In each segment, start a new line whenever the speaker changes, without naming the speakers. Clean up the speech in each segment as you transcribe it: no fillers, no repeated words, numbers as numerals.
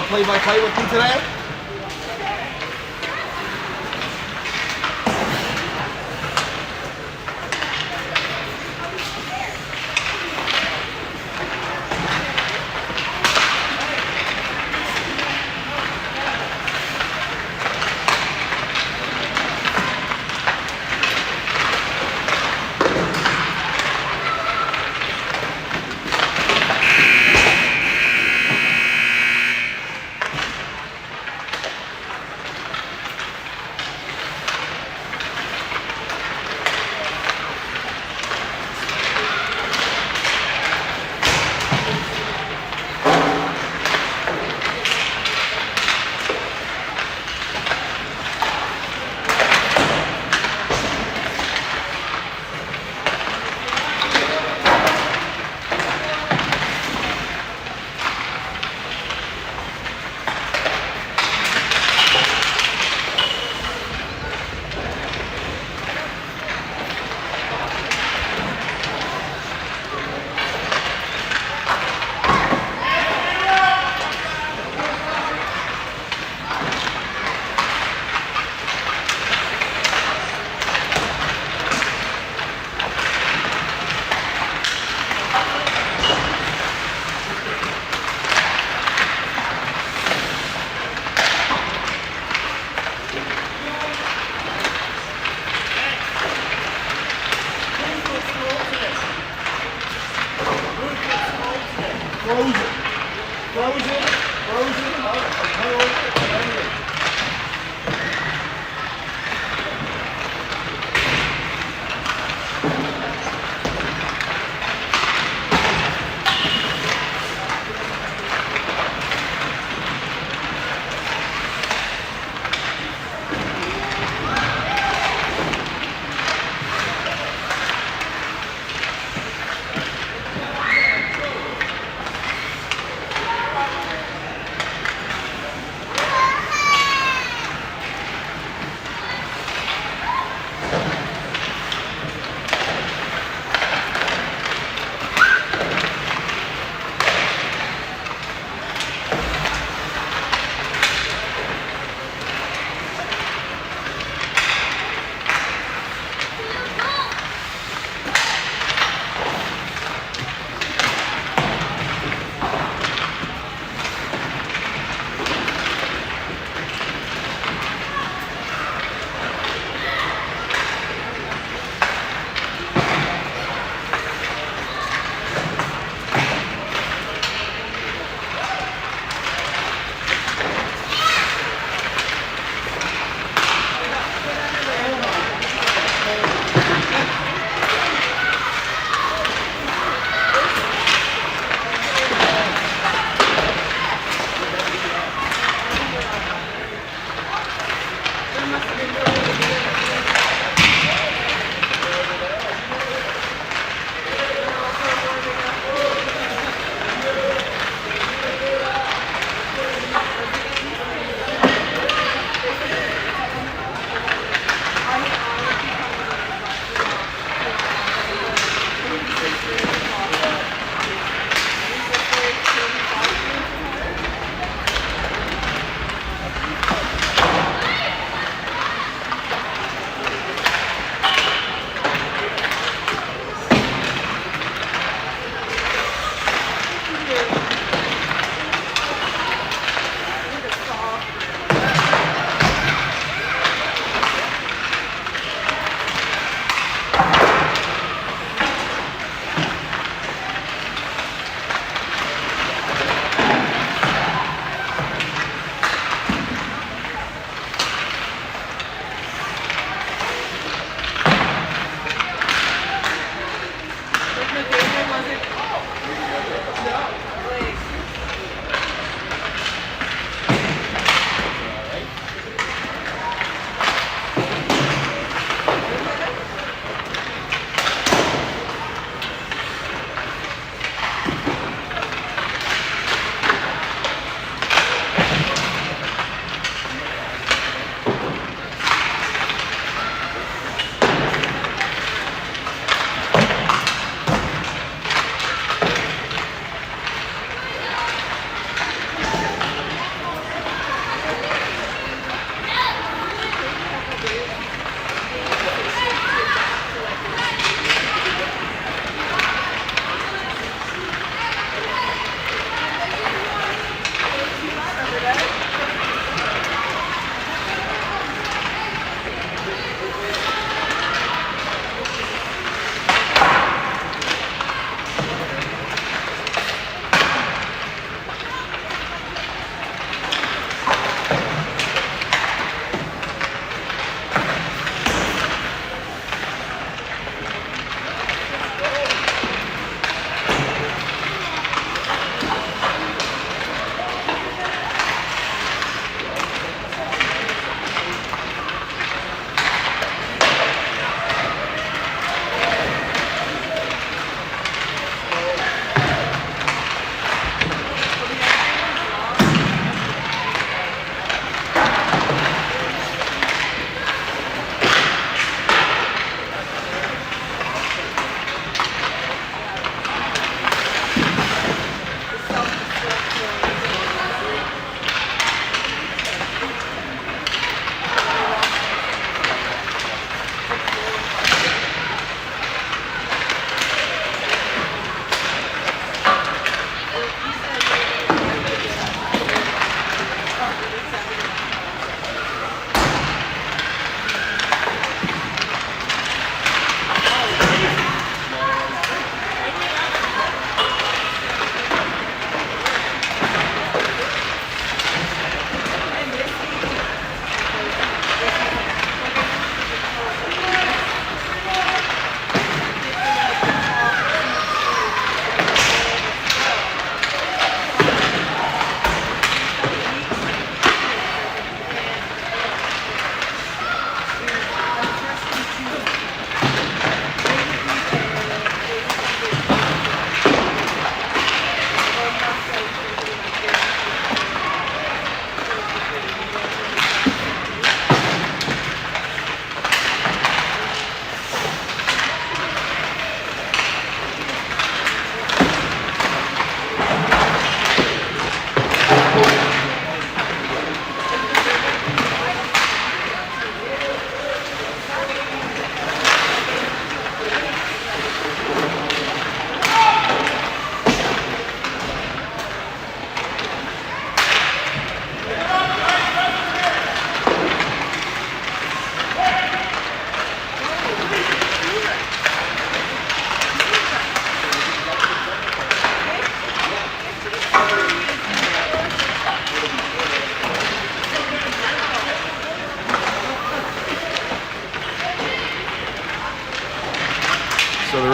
play-by-play with me today?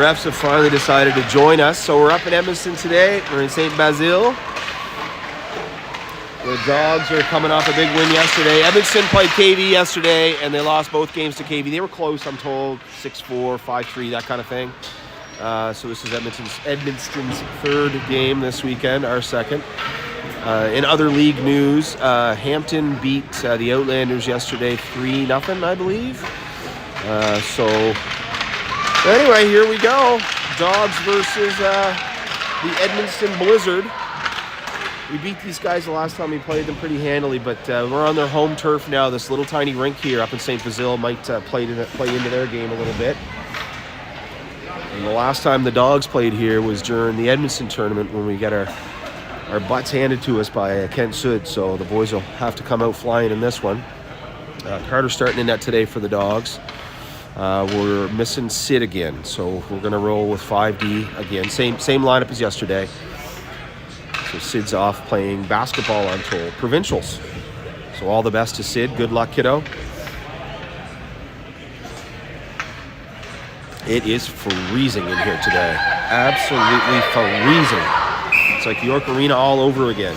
refs have finally decided to join us. So we're up in Edmundston today. We're in St. Basile. The Dogs are coming off a big win yesterday. Edmundston played KV yesterday, and they lost both games to KV. They were close, I'm told, 6-4, 5-3, that kind of thing. So this is Edmundston's third game this weekend, our second. In other league news, Hampton beat the Outlanders yesterday 3-0, I believe. So anyway, here we go. Dogs versus the Edmundston Blizzard. We beat these guys the last time we played them pretty handily, but we're on their home turf now. This little tiny rink here up in St. Basile might play into their game a little bit. And the last time the Dogs played here was during the Edmundston tournament when we got our butts handed to us by Kent Sud, so the boys will have to come out flying in this one. Carter's starting in net today for the Dogs. We're missing Sid again, so we're going to roll with 5D again. Same lineup as yesterday. So Sid's off playing basketball, I'm told. Provincials. So all the best to Sid. Good luck, kiddo. It is freezing in here today. Absolutely freezing. It's like York Arena all over again.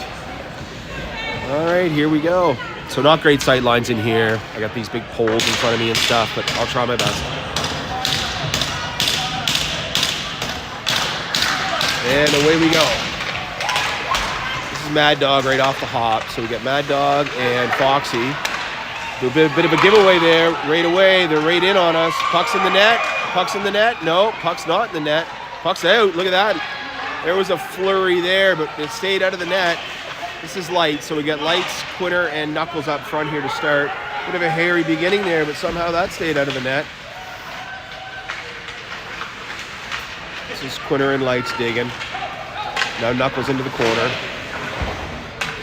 All right, here we go. So not great sight lines in here. I got these big poles in front of me and stuff, but I'll try my best. And away we go. This is Mad Dog right off the hop. So we got Mad Dog and Foxy. Do a bit of a giveaway there. Right away, they're right in on us. Puck's in the net. Puck's in the net. No, puck's not in the net. Puck's out. Look at that. There was a flurry there, but it stayed out of the net. This is Lights, so we got Lights, Quinter, and Knuckles up front here to start. Bit of a hairy beginning there, but somehow that stayed out of the net. This is Quinter and Lights digging. Now Knuckles into the corner.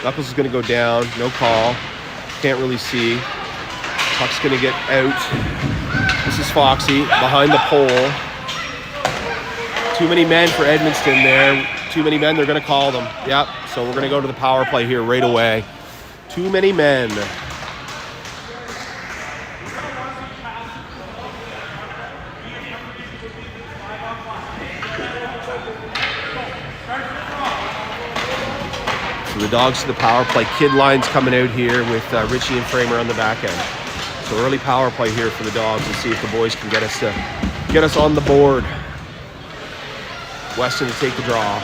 Knuckles is going to go down, no call. Can't really see. Puck's going to get out. This is Foxy behind the pole. Too many men for Edmundston there. Too many men, they're going to call them. Yep, so we're going to go to the power play here right away. Too many men. So the Dogs to the power play. Kid line's coming out here with Richie and Framer on the back end. So early power play here for the Dogs and see if the boys can get us on the board. Weston to take the draw.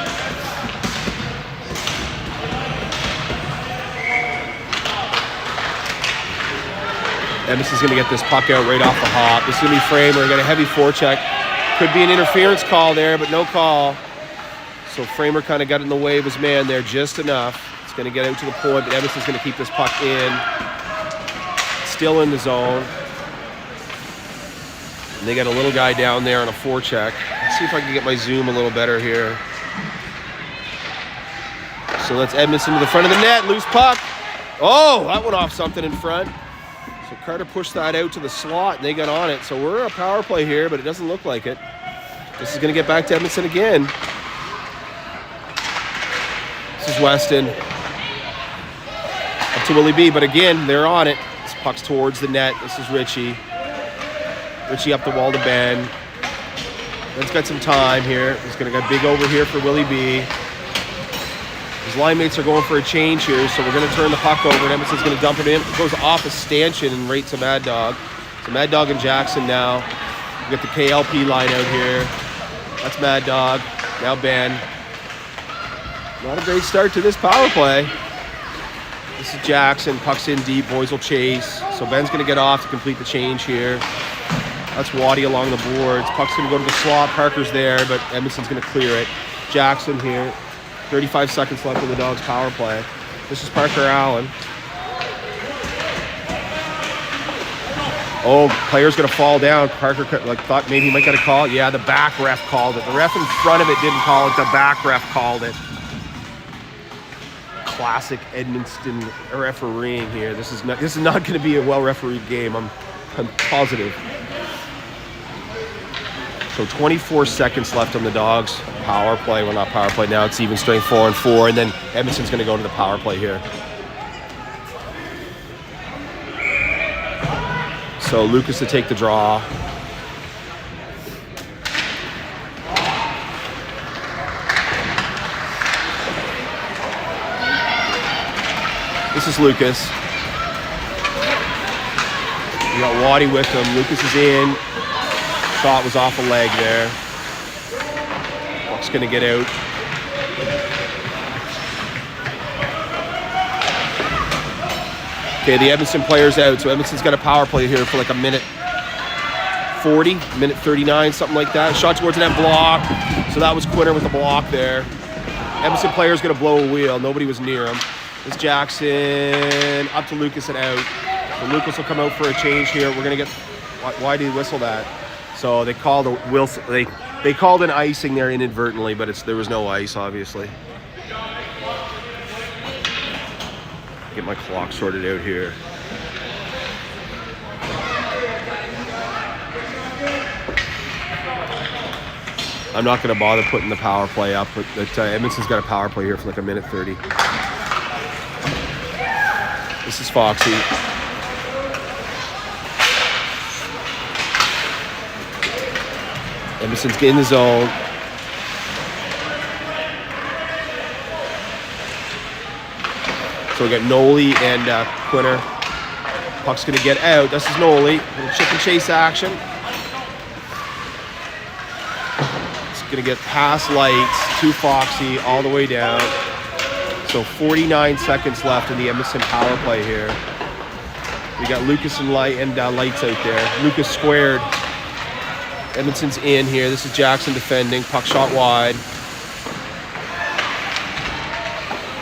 Edmundston's going to get this puck out right off the hop. This is going to be Framer. Got a heavy forecheck. Could be an interference call there, but no call. So Framer kind of got in the way of his man there just enough. It's going to get out to the point, but Edmundston's going to keep this puck in. Still in the zone. And they got a little guy down there on a forecheck. Let's see if I can get my zoom a little better here. So that's Edmundston to the front of the net. Loose puck. Oh, that went off something in front. So Carter pushed that out to the slot, and they got on it. So we're a power play here, but it doesn't look like it. This is going to get back to Edmundston again. This is Weston. Up to Willie B, but again, they're on it. This puck's towards the net. This is Richie. Richie up the wall to Ben. Ben's got some time here. He's going to get big over here for Willie B. His line mates are going for a change here, so we're going to turn the puck over, and Edmundston's going to dump it in. It goes off a stanchion and right to Mad Dog. So Mad Dog and Jackson now. We got the KLP line out here. That's Mad Dog. Now Ben. Not a great start to this power play. This is Jackson. Puck's in deep. Boys will chase. So Ben's going to get off to complete the change here. That's Waddy along the boards. Puck's going to go to the slot. Parker's there, but Edmundston's going to clear it. Jackson here. 35 seconds left in the Dogs' power play. This is Parker Allen. Oh, player's going to fall down. Parker thought maybe he might get a call. Yeah, the back ref called it. The ref in front of it didn't call it. The back ref called it. Classic Edmundston refereeing here. This is not going to be a well-refereed game. I'm positive. So 24 seconds left on the Dogs' power play. Well, not power play now. It's even strength 4-on-4, and then Edmundston's going to go to the power play here. So Lucas to take the draw. This is Lucas. We got Waddy with him. Lucas is in. Shot was off a leg there. Puck's gonna get out. Okay, the Edmundston player's out, so Edmundston's got a power play here for like a minute 40, minute 39, something like that. Shot towards that block. So that was Quinter with the block there. Edmundston player's gonna blow a wheel. Nobody was near him. It's Jackson up to Lucas and out. So Lucas will come out for a change here. We're gonna get. Why did he whistle that? So they called a Wilson. They called an icing there inadvertently, but there was no ice, obviously. Get my clock sorted out here. I'm not going to bother putting the power play up, but Edmundston's got a power play here for like a minute 30. This is Foxy. Edmundston's in the zone. So we got Noli and Quinter. Puck's going to get out. This is Noli. Little chip and chase action. It's going to get past Lights to Foxy all the way down. So 49 seconds left in the Edmundston power play here. We got Lucas and Lights out there. Lucas squared. Edmundston's in here. This is Jackson defending. Puck shot wide.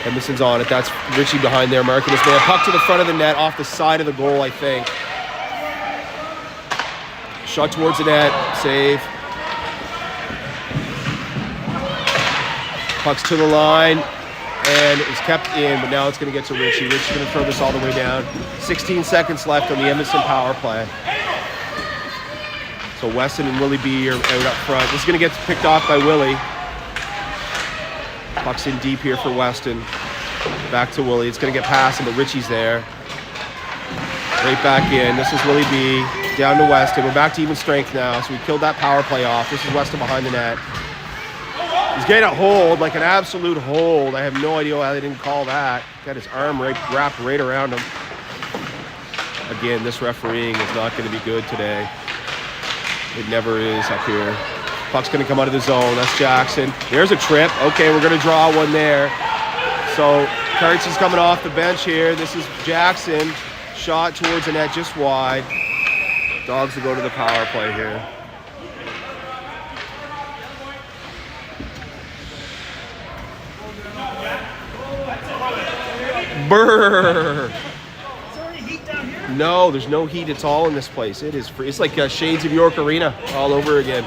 Edmundston's on it. That's Richie behind there marking his man. Puck to the front of the net off the side of the goal, I think. Shot towards the net. Save. Puck's to the line. And it was kept in, but now it's going to get to Richie. Richie's going to throw this all the way down. 16 seconds left on the Edmundston power play. So Weston and Willie B are out up front. This is going to get picked off by Willie. Puck's in deep here for Weston. Back to Willie. It's going to get past him, but Richie's there. Right back in. This is Willie B. Down to Weston. We're back to even strength now. So we killed that power play off. This is Weston behind the net. He's getting a hold, like an absolute hold. I have no idea why they didn't call that. Got his arm wrapped right around him. Again, this refereeing is not going to be good today. It never is up here. Puck's going to come out of the zone. That's Jackson. There's a trip. Okay, we're going to draw one there. So Kurtz's coming off the bench here. This is Jackson. Shot towards the net just wide. Dogs will go to the power play here. Brrr. No, there's no heat. It's all in this place. It is free. It's like Shades of York Arena all over again.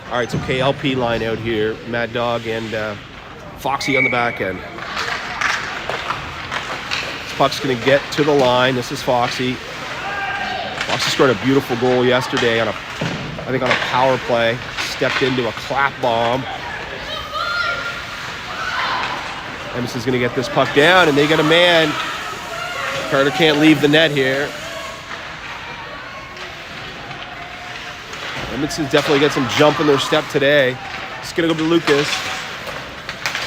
All right, so KLP line out here. Mad Dog and Foxy on the back end. This puck's going to get to the line. This is Foxy. Foxy scored a beautiful goal yesterday on a power play. Stepped into a clap bomb. Edmundston's going to get this puck down, and they got a man. Carter can't leave the net here. Edmundston's definitely got some jump in their step today. It's going to go to Lucas.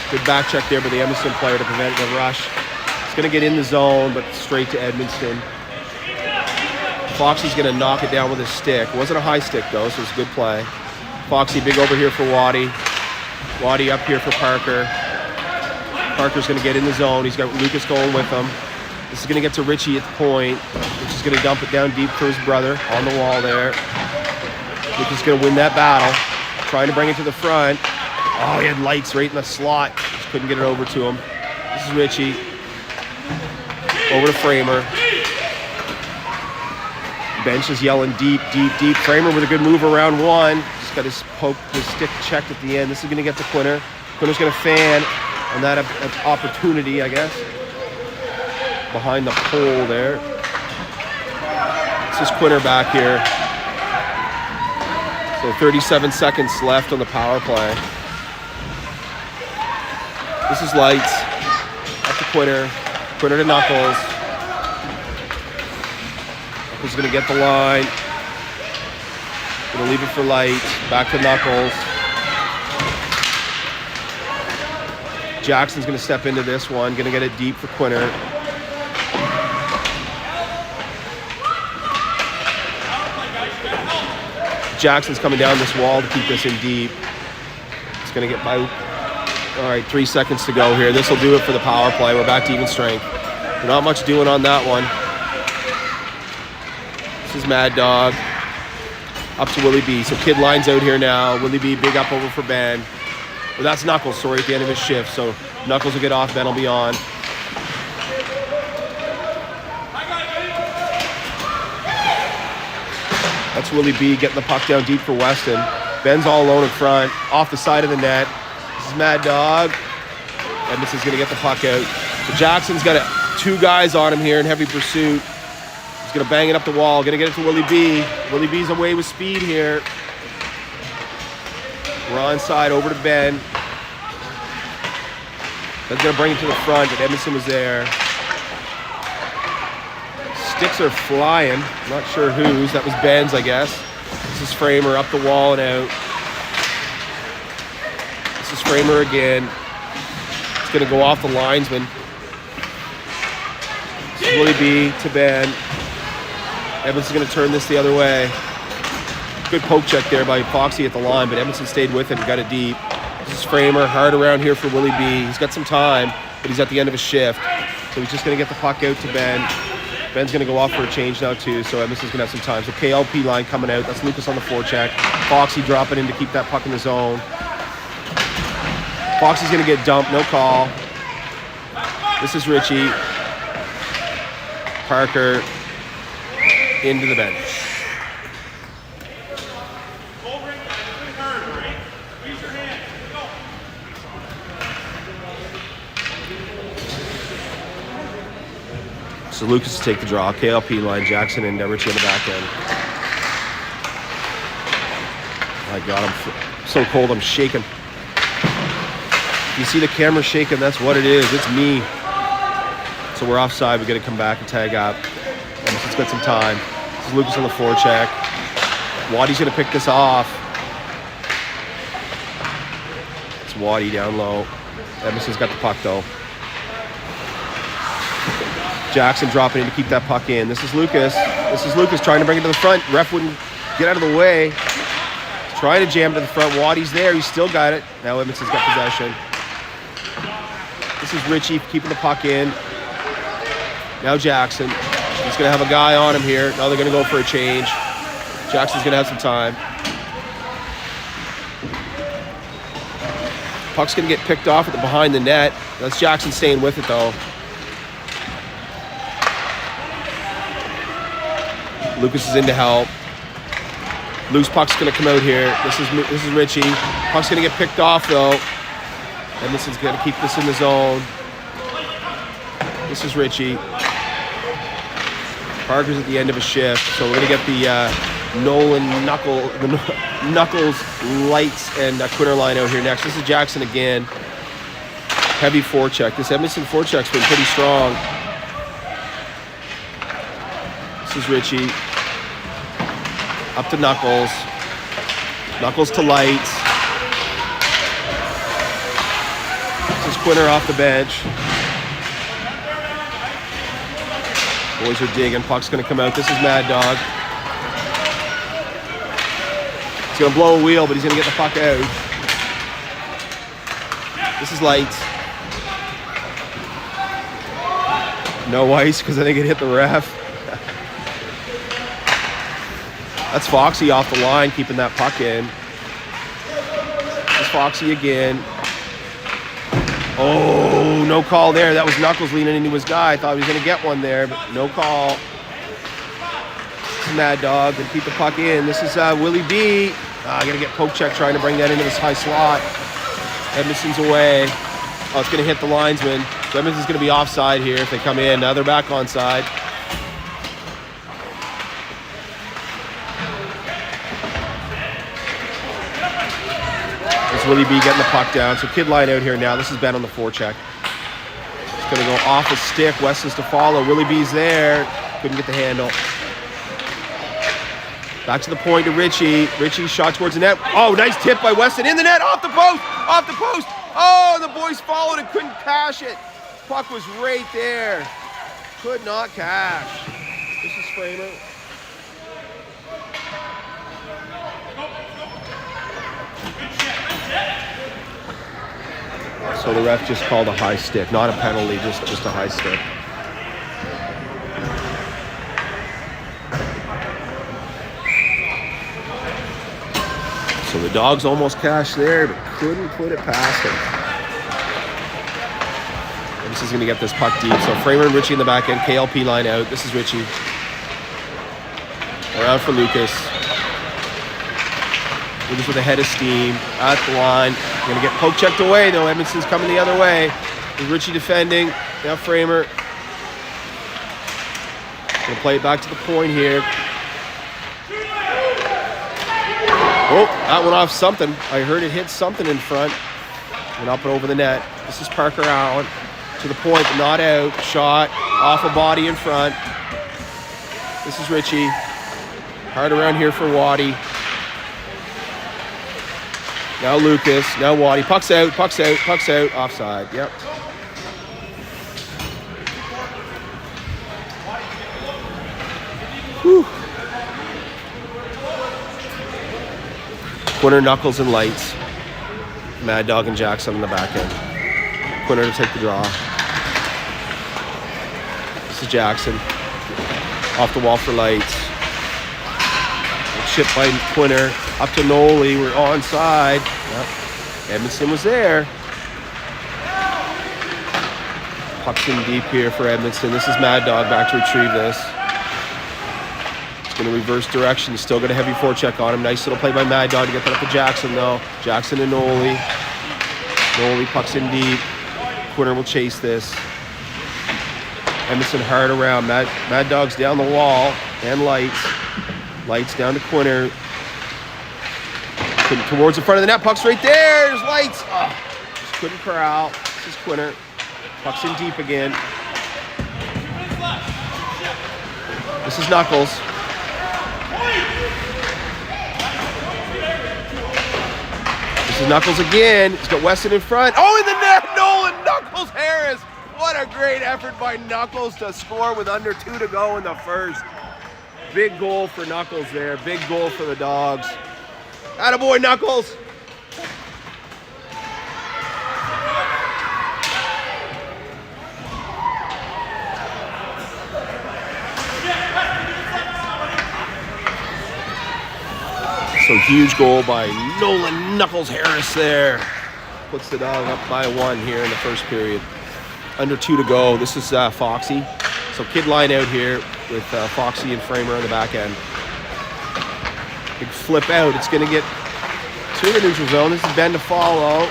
Good back check there by the Edmundston player to prevent the rush. It's going to get in the zone, but straight to Edmundston. Foxy's going to knock it down with his stick. It wasn't a high stick, though, so it's a good play. Foxy big over here for Waddy. Waddy up here for Parker. Parker's going to get in the zone. He's got Lucas going with him. This is going to get to Richie at the point. Richie's going to dump it down deep for his brother on the wall there. Lucas is going to win that battle. Trying to bring it to the front. Oh, he had Lights right in the slot. Just couldn't get it over to him. This is Richie. Over to Framer. Bench is yelling deep, deep, deep. Framer with a good move around one. Just got his stick checked at the end. This is going to get to Quinter. Quinter's going to fan on that opportunity, I guess. Behind the pole there. This is Quinter back here. So 37 seconds left on the power play. This is Lights. Up to Quinter. Quinter to Knuckles. Knuckles going to get the line. Going to leave it for Lights. Back to Knuckles. Jackson's going to step into this one. Going to get it deep for Quinter. Jackson's coming down this wall to keep this in deep. It's going to get by. All right, 3 seconds to go here. This will do it for the power play. We're back to even strength. Not much doing on that one. This is Mad Dog. Up to Willie B. So Kid lines out here now. Willie B big up over for Ben. Well, that's Knuckles, sorry, at the end of his shift. So Knuckles will get off, Ben will be on. That's Willie B getting the puck down deep for Weston. Ben's all alone in front, off the side of the net. This is Mad Dog. Edmundston's going to get the puck out. So Jackson's got 2 guys on him here in heavy pursuit. He's going to bang it up the wall. Going to get it to Willie B. Willie B's away with speed here. We're onside over to Ben. Ben's going to bring it to the front, but Edmundston was there. Sticks are flying. I'm not sure whose. That was Ben's, I guess. This is Framer up the wall and out. This is Framer again. It's going to go off the linesman. This is Willie B to Ben. Edmundston's going to turn this the other way. Good poke check there by Foxy at the line, but Edmundston stayed with it and got it deep. This is Framer, hard around here for Willie B. He's got some time, but he's at the end of his shift. So he's just going to get the puck out to Ben. Ben's going to go off for a change now too, so Edmundston's going to have some time. So KLP line coming out. That's Lucas on the forecheck. Foxy dropping in to keep that puck in the zone. Foxy's going to get dumped, no call. This is Richie. Parker into the bench. So Lucas will take the draw. KLP line, Jackson and Richie on the back end. My God, I'm so cold, I'm shaking. If you see the camera shaking, that's what it is. It's me. So we're offside. We got to come back and tag up. Edmundston's got some time. This is Lucas on the forecheck. Waddy's going to pick this off. It's Waddy down low. Edmundston's got the puck though. Jackson dropping in to keep that puck in. This is Lucas. This is Lucas trying to bring it to the front. Ref wouldn't get out of the way. He's trying to jam to the front. Waddy's there. He's still got it. Now Edmundston's got possession. This is Richie keeping the puck in. Now Jackson. He's going to have a guy on him here. Now they're going to go for a change. Jackson's going to have some time. Puck's going to get picked off at the behind the net. That's Jackson staying with it though. Lucas is in to help. Loose puck's going to come out here. This is Richie. Puck's going to get picked off though. Edmundston's going to keep this in the zone. This is Richie. Parker's at the end of a shift, so we're going to get the Nolan Knuckles Lights and Quitter line out here next. This is Jackson again. Heavy forecheck. This Edmundston forecheck's been pretty strong. This is Richie. Up to Knuckles. Knuckles to Lights. This is Quinter off the bench. Boys are digging. Puck's going to come out. This is Mad Dog. He's going to blow a wheel, but he's going to get the puck out. This is Lights. No ice because I think it hit the ref. That's Foxy off the line, keeping that puck in. This is Foxy again. Oh, no call there. That was Knuckles leaning into his guy. I thought he was going to get one there, but no call. This is Mad Dog. Going to keep the puck in. This is Willie B. Going to get poke check trying to bring that into this high slot. Edmundston's away. Oh, it's going to hit the linesman. So Edmundston's going to be offside here if they come in. Now they're back onside. Willie B getting the puck down. So Kid line out here now. This is Ben on the forecheck. It's going to go off the stick. Weston's to follow. Willie B's there. Couldn't get the handle. Back to the point to Richie. Richie shot towards the net. Oh, nice tip by Weston. In the net. Off the post. Off the post. Oh, the boys followed and couldn't cash it. Puck was right there. Could not cash. This is Framer. So the ref just called a high stick, not a penalty, just a high stick. So the Dogs almost cashed there, but couldn't put it past him. This is going to get this puck deep. So Framer and Richie in the back end, KLP line out. This is Richie. Around for Lucas. Lucas with a head of steam at the line. Going to get poke checked away though. Edmundston's coming the other way. With Richie defending. Now Framer. Going to play it back to the point here. Oh, that went off something. I heard it hit something in front. Went up and over the net. This is Parker Allen. To the point, but not out. Shot off a body in front. This is Richie. Hard around here for Waddy. Now Lucas. Now Waddy. Puck's out. Puck's out. Puck's out. Offside. Yep. Whew. Quinter, Knuckles, and Lights. Mad Dog and Jackson on the back end. Quinter to take the draw. This is Jackson. Off the wall for Lights. Chip by Quinter. Up to Noli. We're onside. Yep. Edmundston was there. Puck's in deep here for Edmundston. This is Mad Dog back to retrieve this. It's going to reverse direction. Still got a heavy forecheck on him. Nice little play by Mad Dog to get that up to Jackson though. Jackson and Noli. Noli puck's in deep. Quinter will chase this. Edmundston hard around. Mad Dog's down the wall. And Lights. Lights down to Quinter. Towards the front of the net. Puck's right there. There's Lights. Oh, just couldn't corral. This is Quinter. Puck's in deep again. This is Knuckles. This is Knuckles again. He's got Weston in front. Oh, in the net. Nolan Knuckles Harris. What a great effort by Knuckles to score with under 2 to go in the first. Big goal for Knuckles there. Big goal for the Dogs. Attaboy, Knuckles. So huge goal by Nolan Knuckles Harris there. Puts the Dog up by 1 here in the first period. Under 2 to go. This is Foxy. So kid line out here with Foxy and Framer on the back end. Big flip out. It's going to get to the neutral zone. This is Ben to follow.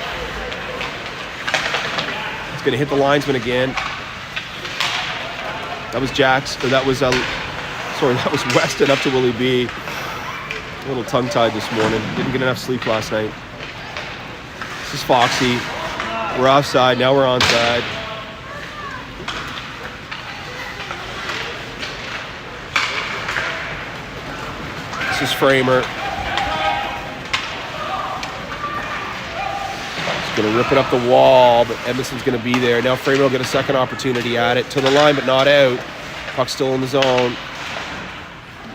It's going to hit the linesman again. That was Jax. Or that was that was Weston up to Willie B. A little tongue-tied this morning. Didn't get enough sleep last night. This is Foxy. We're offside. Now we're onside. This is Framer. He's going to rip it up the wall, but Edmundston's going to be there. Now Framer will get a second opportunity at it. To the line, but not out. Puck's still in the zone.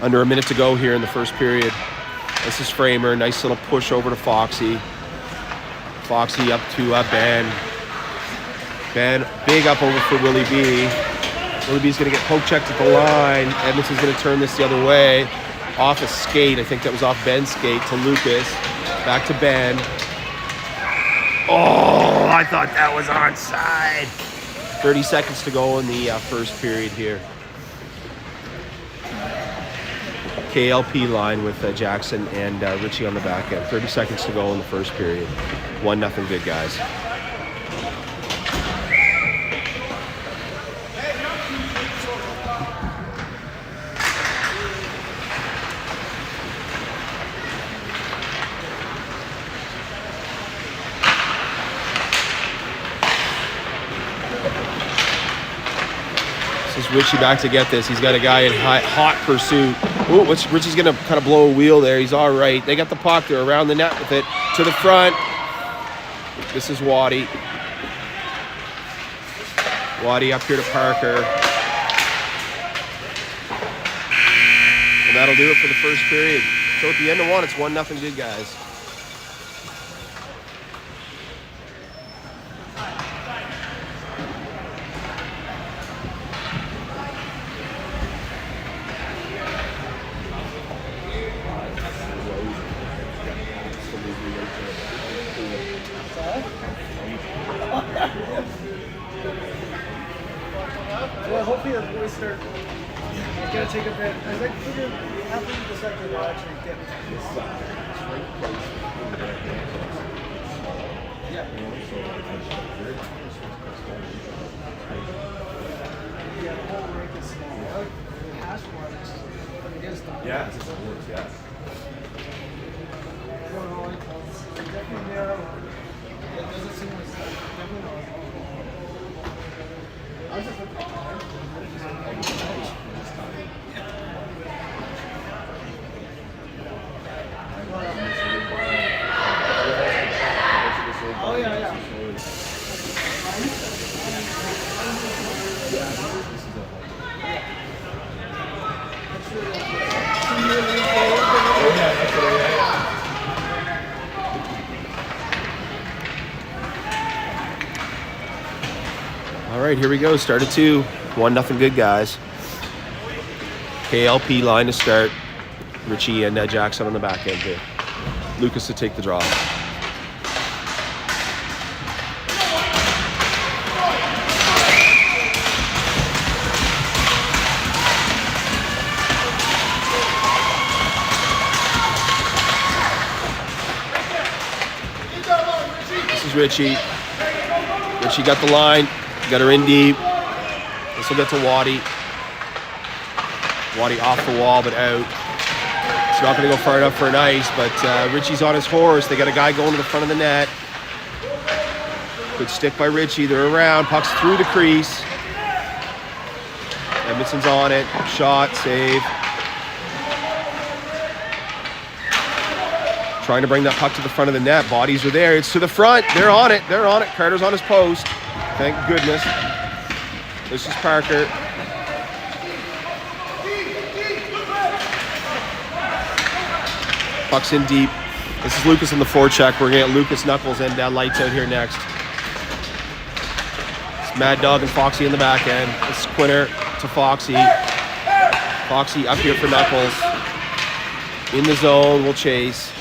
Under a minute to go here in the first period. This is Framer. Nice little push over to Foxy. Foxy up to Ben. Ben, big up over for Willie B. Willie B's going to get poke checked at the line. Edmundston's going to turn this the other way. Off a skate. I think that was off Ben's skate to Lucas. Back to Ben. Oh, I thought that was onside. 30 seconds to go in the first period here. KLP line with Jackson and Richie on the back end. 30 seconds to go in the first period. 1-0 good guys. This is Richie back to get this. He's got a guy in hot pursuit. Ooh, Richie's going to kind of blow a wheel there. He's all right. They got the puck. They're around the net with it. To the front. This is Waddy. Waddy up here to Parker. And that'll do it for the first period. So at the end of one, it's 1-0 good guys.
to take a bit. I was like, after you decide to actually get this. Yeah. Yeah, the whole rink is small. I like the hash marks.
Yeah, it's just works, yeah.
Definitely narrow. It doesn't seem like definitely not. I was just looking at oh, yeah, yeah.
All right, here we go. Start at 2. 1-0 good, guys. KLP line to start. Richie and Jackson on the back end here. Lucas to take the draw. This is Richie. Richie got the line. Got her in deep. This will get to Waddy. Waddy off the wall, but out. It's not going to go far enough for an ice, but Richie's on his horse. They got a guy going to the front of the net. Good stick by Richie. They're around. Puck's through the crease. Edmundston's on it. Shot, save. Trying to bring that puck to the front of the net. Bodies are there. It's to the front. They're on it. They're on it. Carter's on his post. Thank goodness. This is Parker. Puck's in deep. This is Lucas in the forecheck. We're going to get Lucas Knuckles and lights out here next. It's Mad Dog and Foxy in the back end. This is Quinter to Foxy. Foxy up here for Knuckles. In the zone, we'll chase.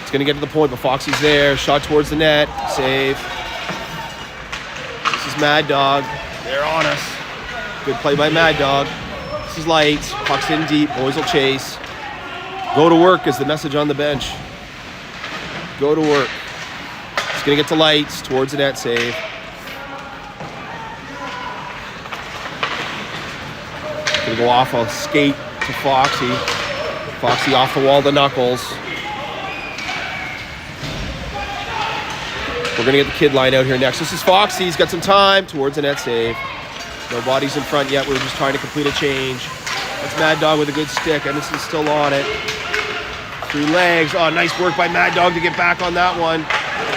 It's going to get to the point, but Foxy's there. Shot towards the net. Save. This is Mad Dog. They're on us. Good play by Mad Dog. This is Lights. Puck's in deep. Boys will chase. Go to work is the message on the bench. Go to work. It's going to get to Lights. Towards the net. Save. Going to go off a skate to Foxy. Foxy off the wall to Knuckles. We're going to get the kid line out here next. This is Foxy. He's got some time. Towards the net. Save. No bodies in front yet. We're just trying to complete a change. That's Mad Dog with a good stick. Edmundston's still on it. Through legs. Oh, nice work by Mad Dog to get back on that one.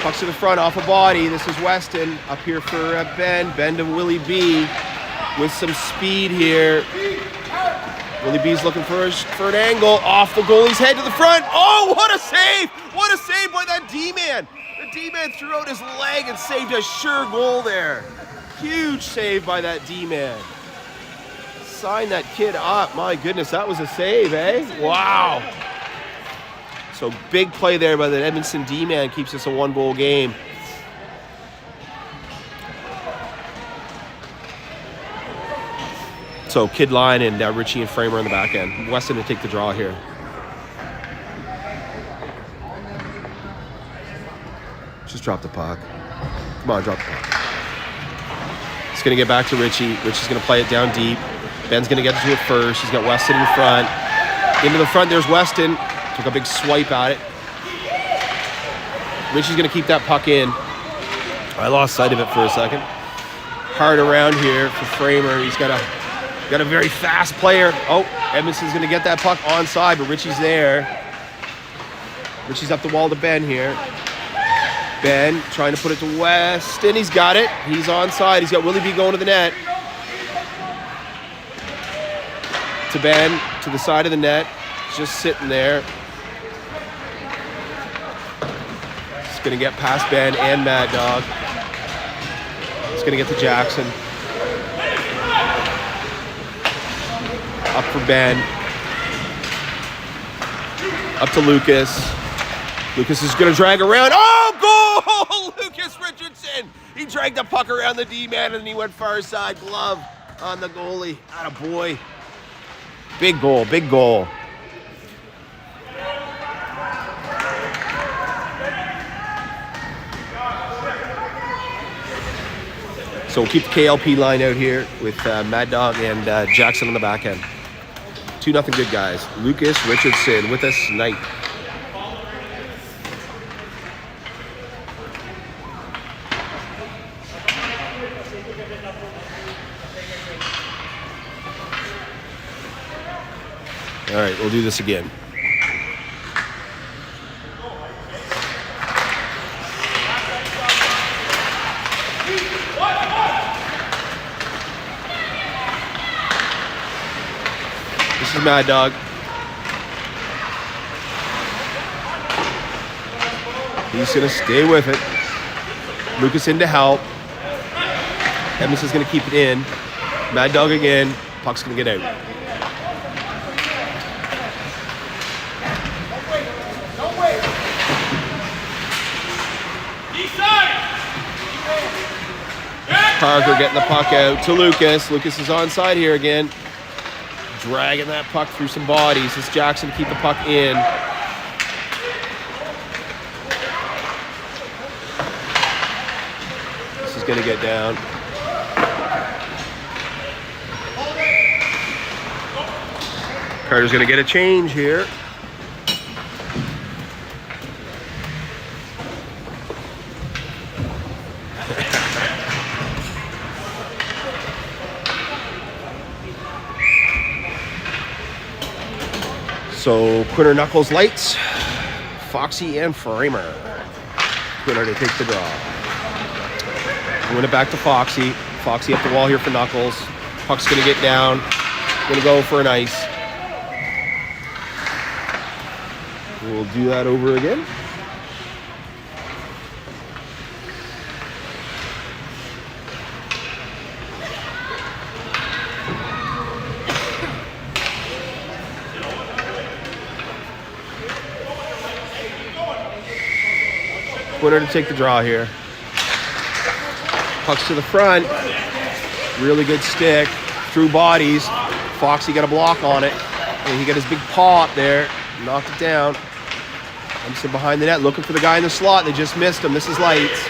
Pucks to the front off a body. This is Weston up here for Ben. Ben to Willie B with some speed here. Willie B's looking for an angle. Off the goalie's head to the front. Oh, what a save! What a save by that D-man. The D-man threw out his leg and saved a sure goal there. Huge save by that D-man. Sign that kid up. My goodness, that was a save, eh? Wow. So big play there by the Edmundston D-man, keeps us a 1-goal game. So kid line and Richie and Framer on the back end. Weston to take the draw here. Just drop the puck. Come on, drop the puck. It's going to get back to Richie. Richie's going to play it down deep. Ben's going to get to it first. He's got Weston in front. Into the front, there's Weston. Took a big swipe at it. Richie's going to keep that puck in. I lost sight of it for a second. Hard around here for Framer. He's got a very fast player. Oh, Edmundston's going to get that puck onside, but Richie's there. Richie's up the wall to Ben here. Ben trying to put it to Weston. He's got it. He's onside. He's got Willie B going to the net. To Ben, to the side of the net. Just sitting there. It's going to get past Ben and Mad Dog. It's going to get to Jackson. Up for Ben. Up to Lucas. Lucas is going to drag around. Oh, goal! Lucas Richardson. He dragged the puck around the D-man and he went far side. Glove on the goalie. Attaboy. Big goal, big goal. So we'll keep the KLP line out here with Mad Dog and Jackson on the back end. 2-0 good guys. Lucas Richardson with a snipe. All right, we'll do this again. This is Mad Dog. He's going to stay with it. Lucas in to help. Edmundston's going to keep it in. Mad Dog again. Puck's going to get out. Parker getting the puck out to Lucas. Lucas is onside here again. Dragging that puck through some bodies. It's Jackson to keep the puck in. This is going to get down. Carter's going to get a change here. So Quinter Knuckles lights, Foxy and Framer. Quinter to take the draw. Win it back to Foxy. Foxy up the wall here for Knuckles. Puck's gonna get down. Gonna go for an ice. We'll do that over again. Quinter to take the draw here. Pucks to the front. Really good stick. Through bodies. Foxy got a block on it. And he got his big paw up there. Knocked it down. Edmundston behind the net looking for the guy in the slot. They just missed him. This is Lights.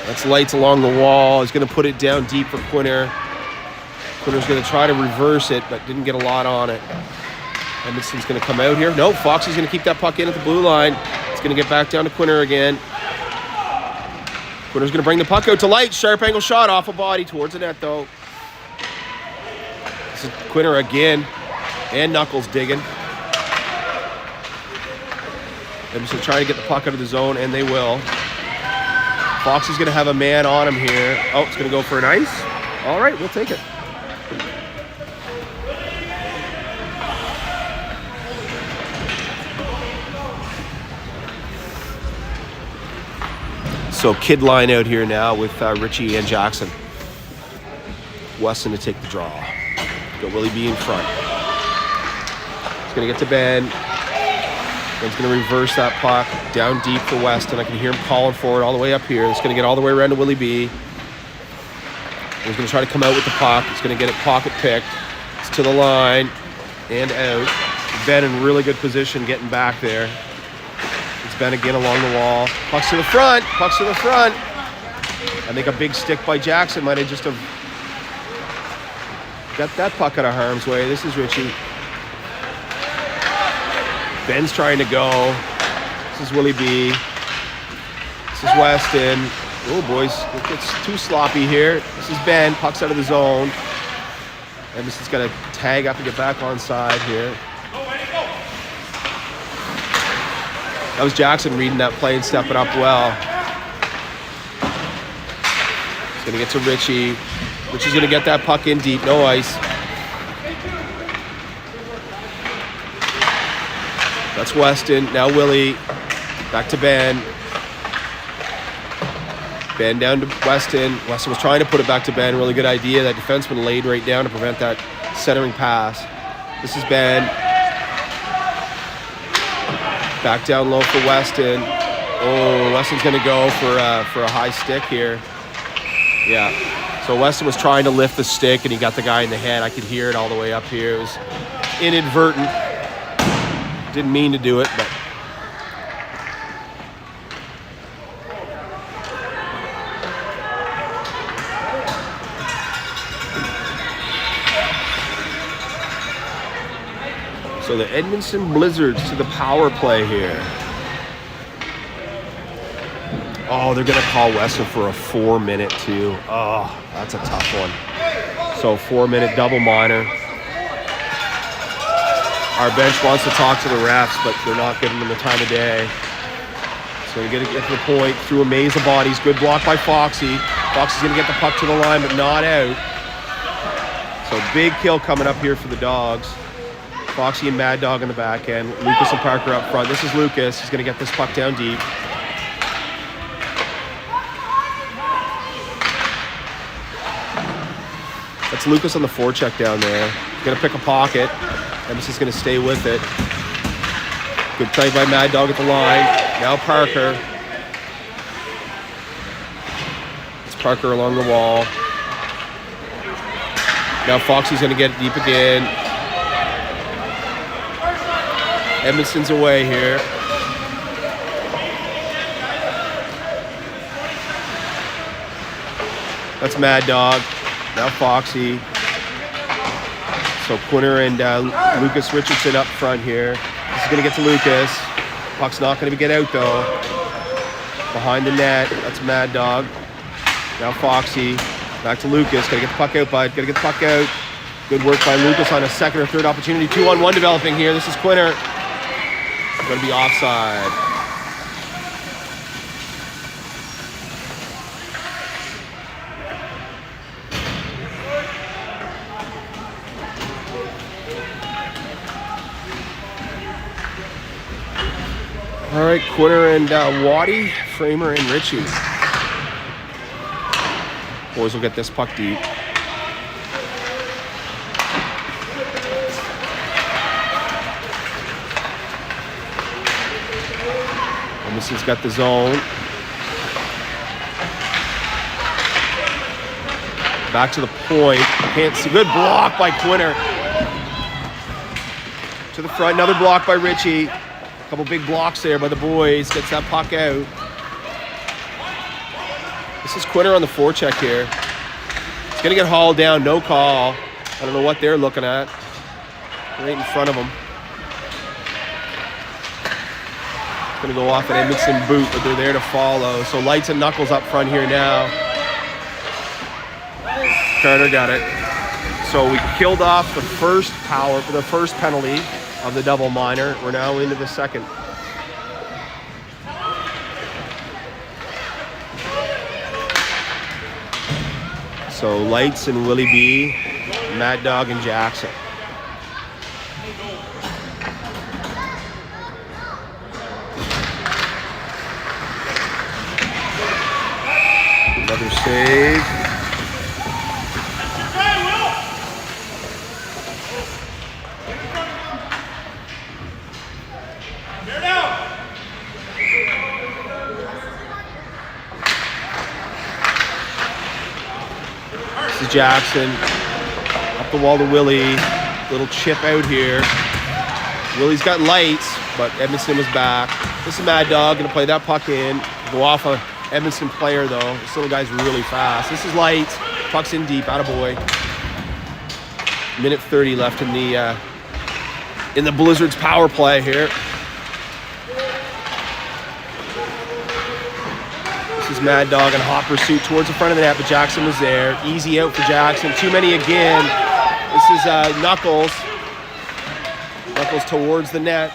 That's Lights along the wall. He's going to put it down deep for Quinter. Quinter's going to try to reverse it, but didn't get a lot on it. Edmundston's going to come out here. No, Foxy's going to keep that puck in at the blue line. It's going to get back down to Quinter again. Quinter's going to bring the puck out to Light. Sharp angle shot off a body towards the net, though. This is Quinter again. And Knuckles digging. Edmundston trying to get the puck out of the zone, and they will. Foxy's going to have a man on him here. Oh, it's going to go for an ice. All right, we'll take it. So kid line out here now with Richie and Jackson. Weston to take the draw. Got Willie B in front. He's going to get to Ben. Ben's going to reverse that puck down deep for Weston. I can hear him calling for it all the way up here. He's going to get all the way around to Willie B. He's going to try to come out with the puck. He's going to get it pocket picked. It's to the line and out. Ben in really good position getting back there. Ben again along the wall. Pucks to the front. Pucks to the front. I think a big stick by Jackson might have just have got that puck out of harm's way. This is Richie. Ben's trying to go. This is Willie B. This is Weston. Oh, boys. It gets too sloppy here. This is Ben. Puck's out of the zone. Edmundston's got to tag up and get back on side here. That was Jackson reading that play and stepping up well. He's going to get to Richie. Richie's going to get that puck in deep. No ice. That's Weston. Now Willie. Back to Ben. Ben down to Weston. Weston was trying to put it back to Ben. Really good idea. That defenseman laid right down to prevent that centering pass. This is Ben. Back down low for Weston. Oh, Weston's going to go for a high stick here. Yeah. So Weston was trying to lift the stick, and he got the guy in the head. I could hear it all the way up here. It was inadvertent. Didn't mean to do it, but... So the Edmundston Blizzards to the power play here. Oh, they're going to call Weston for a 4-minute too. Oh, that's a tough one. So 4-minute double minor. Our bench wants to talk to the refs, but they're not giving them the time of day. So we're going to get to the point through a maze of bodies. Good block by Foxy. Foxy's going to get the puck to the line, but not out. So big kill coming up here for the Dogs. Foxy and Mad Dog in the back end. Lucas and Parker up front. This is Lucas. He's going to get this puck down deep. That's Lucas on the forecheck down there. He's going to pick a pocket. Edmundston's going to stay with it. Good play by Mad Dog at the line. Now Parker. It's Parker along the wall. Now Foxy's going to get it deep again. Edmundston's away here. That's Mad Dog. Now Foxy. So Quinter and Lucas Richardson up front here. This is going to get to Lucas. Puck's not going to get out though. Behind the net. That's Mad Dog. Now Foxy. Back to Lucas. Got to get the puck out, bud. Got to get the puck out. Good work by Lucas on a second or third opportunity. 2-on-1 developing here. This is Quinter. Going to be offside. All right, Quinter and Waddy, Framer and Ritchie. Boys will get this puck deep. Edmundston's got the zone. Back to the point. Can't see. Good block by Quinter. To the front. Another block by Ritchie. A couple big blocks there by the boys. Gets that puck out. This is Quinter on the forecheck here. He's going to get hauled down. No call. I don't know what they're looking at. Right in front of him. Going to go off an Edmundston boot, but they're there to follow. So Lights and Knuckles up front here now. Carter got it. So we killed off the first penalty of the double minor. We're now into the second. So Lights and Willie B, Mad Dog and Jackson. Another save. This is Jackson. Up the wall to Willie. Little chip out here. Willie's got Lights, but Edmundston was back. This is Mad Dog, gonna play that puck in. Go off a Edmundston player though. This little guy's really fast. This is Lights. Puck's in deep. Attaboy. Minute 30 left in the Blizzards power play here. This is Mad Dog in hot pursuit towards the front of the net, but Jackson was there. Easy out for Jackson. Too many again. This is Knuckles. Knuckles towards the net.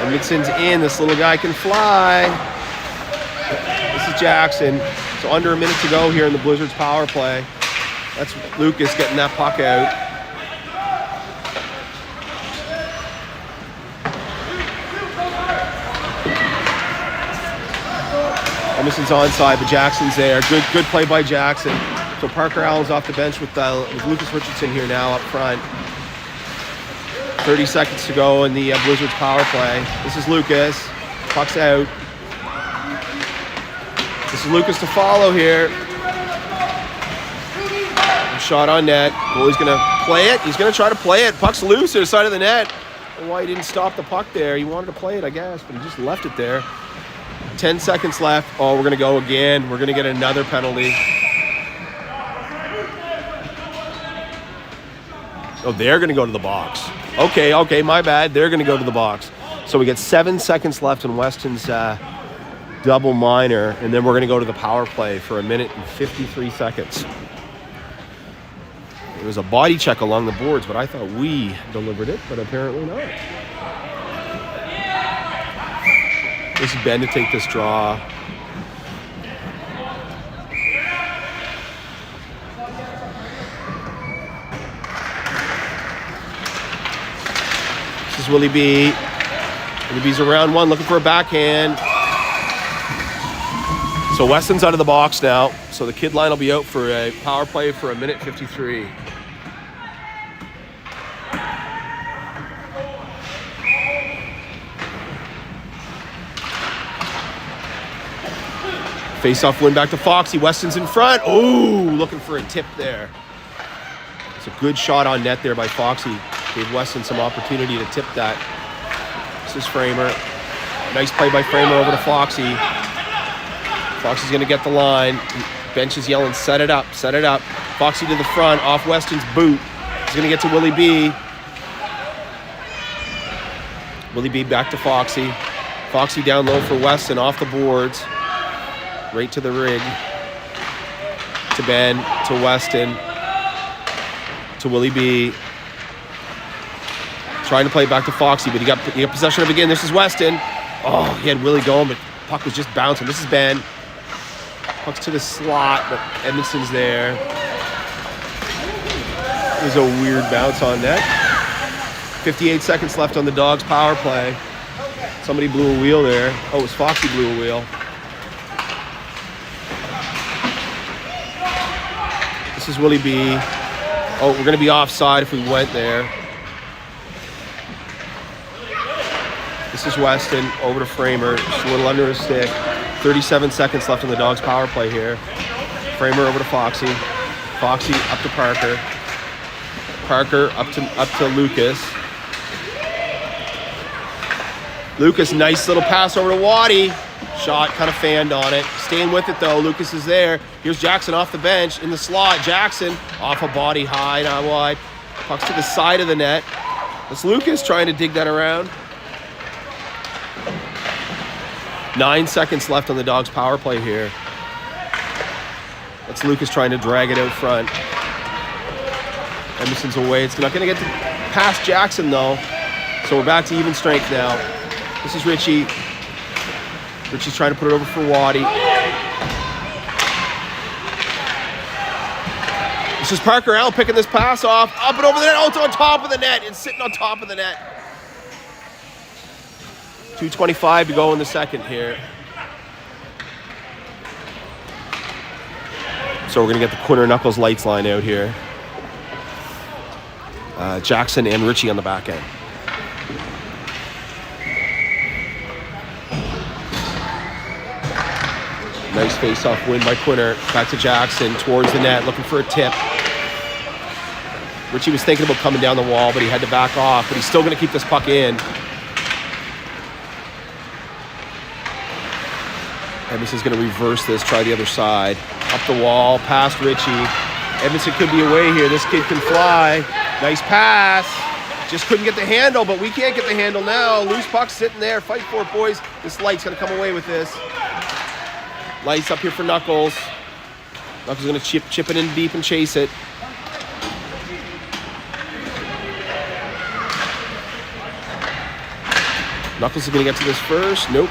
Edmundston's in. This little guy can fly. This is Jackson. So under a minute to go here in the Blizzards power play. That's Lucas getting that puck out. Edmundston's onside, but Jackson's there. Good play by Jackson. So Parker Allen's off the bench with Lucas Richardson here now up front. 30 seconds to go in the Blizzards power play. This is Lucas. Puck's out. This is Lucas to follow here. Shot on net. Goalie's going to play it. He's going to try to play it. Puck's loose to the side of the net. I don't know why he didn't stop the puck there. He wanted to play it, I guess, but he just left it there. 10 seconds left. Oh, we're going to go again. We're going to get another penalty. Oh, they're going to go to the box. Okay, my bad. They're going to go to the box. So we get 7 seconds left in Weston's double minor, and then we're going to go to the power play for 1 minute and 53 seconds. It was a body check along the boards, but I thought we delivered it, but apparently not. This is Ben to take this draw. This is Willie B. Willie B's around one, looking for a backhand. So Weston's out of the box now. So the kid line will be out for a power play for 1 minute 53. Face-off win back to Foxy. Weston's in front. Oh, looking for a tip there. It's a good shot on net there by Foxy. Gave Weston some opportunity to tip that. This is Framer. Nice play by Framer over to Foxy. Foxy's going to get the line. Bench is yelling, set it up, set it up. Foxy to the front, off Weston's boot. He's going to get to Willie B. Willie B back to Foxy. Foxy down low for Weston, off the boards. Right to the rig. To Ben, to Weston. To Willie B. Trying to play it back to Foxy, but he got possession of it again. This is Weston. Oh, he had Willie going, but puck was just bouncing. This is Ben. Puck's to the slot, but Edmundston's there. It was a weird bounce on net. 58 seconds left on the Dogs power play. Somebody blew a wheel there. Oh, it was Foxy blew a wheel. This is Willie B. Oh, we're going to be offside if we went there. This is Weston over to Framer. Just a little under his stick. 37 seconds left on the Dogs power play here. Framer over to Foxy. Foxy up to Parker. Parker up to Lucas. Lucas, nice little pass over to Waddy. Shot kind of fanned on it. Staying with it though. Lucas is there. Here's Jackson off the bench in the slot. Jackson off a body high, not wide. Puck's to the side of the net. That's Lucas trying to dig that around. 9 seconds left on the Dogs power play here. That's Lucas trying to drag it out front. Emerson's away. It's not going to get past Jackson though. So we're back to even strength now. This is Richie. Richie's trying to put it over for Waddy. This is Parker Allen picking this pass off. Up and over the net. Oh, it's on top of the net. It's sitting on top of the net. 2:25 to go in the second here. So we're going to get the corner knuckles lights line out here. Jackson and Richie on the back end. Nice face-off win by Quinner. Back to Jackson towards the net, looking for a tip. Richie was thinking about coming down the wall, but he had to back off. But he's still going to keep this puck in. Edmundston's going to reverse this, try the other side. Up the wall, past Richie. Edmundston could be away here. This kid can fly. Nice pass. Just couldn't get the handle, but we can't get the handle now. Loose puck sitting there. Fight for it, boys. This Light's going to come away with this. Light's up here for Knuckles. Knuckles going to chip it in deep and chase it. Knuckles is going to get to this first. Nope.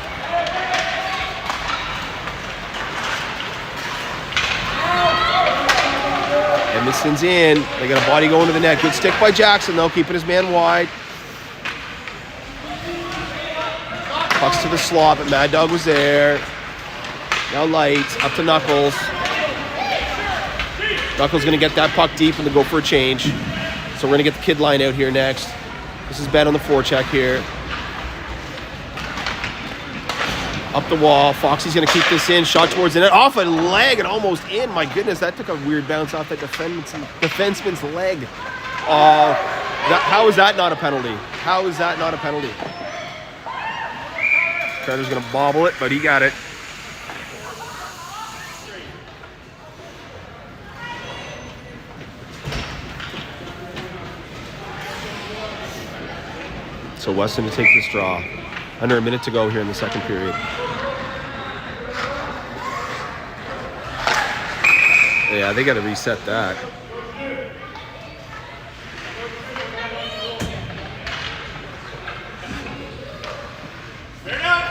Edmundston's in. They got a body going to the net. Good stick by Jackson, though, keeping his man wide. Pucks to the slot, but Mad Dog was there. Now Lights, up to Knuckles. Knuckles going to get that puck deep and then go for a change. So we're going to get the kid line out here next. This is Ben on the forecheck here. Up the wall. Foxy's going to keep this in. Shot towards the net. Off a leg and almost in. My goodness, that took a weird bounce off that defenseman's leg. How is that not a penalty? How is that not a penalty? Carter's going to bobble it, but he got it. So Weston to take this draw. Under a minute to go here in the second period. Yeah, they got to reset that.
Fair enough.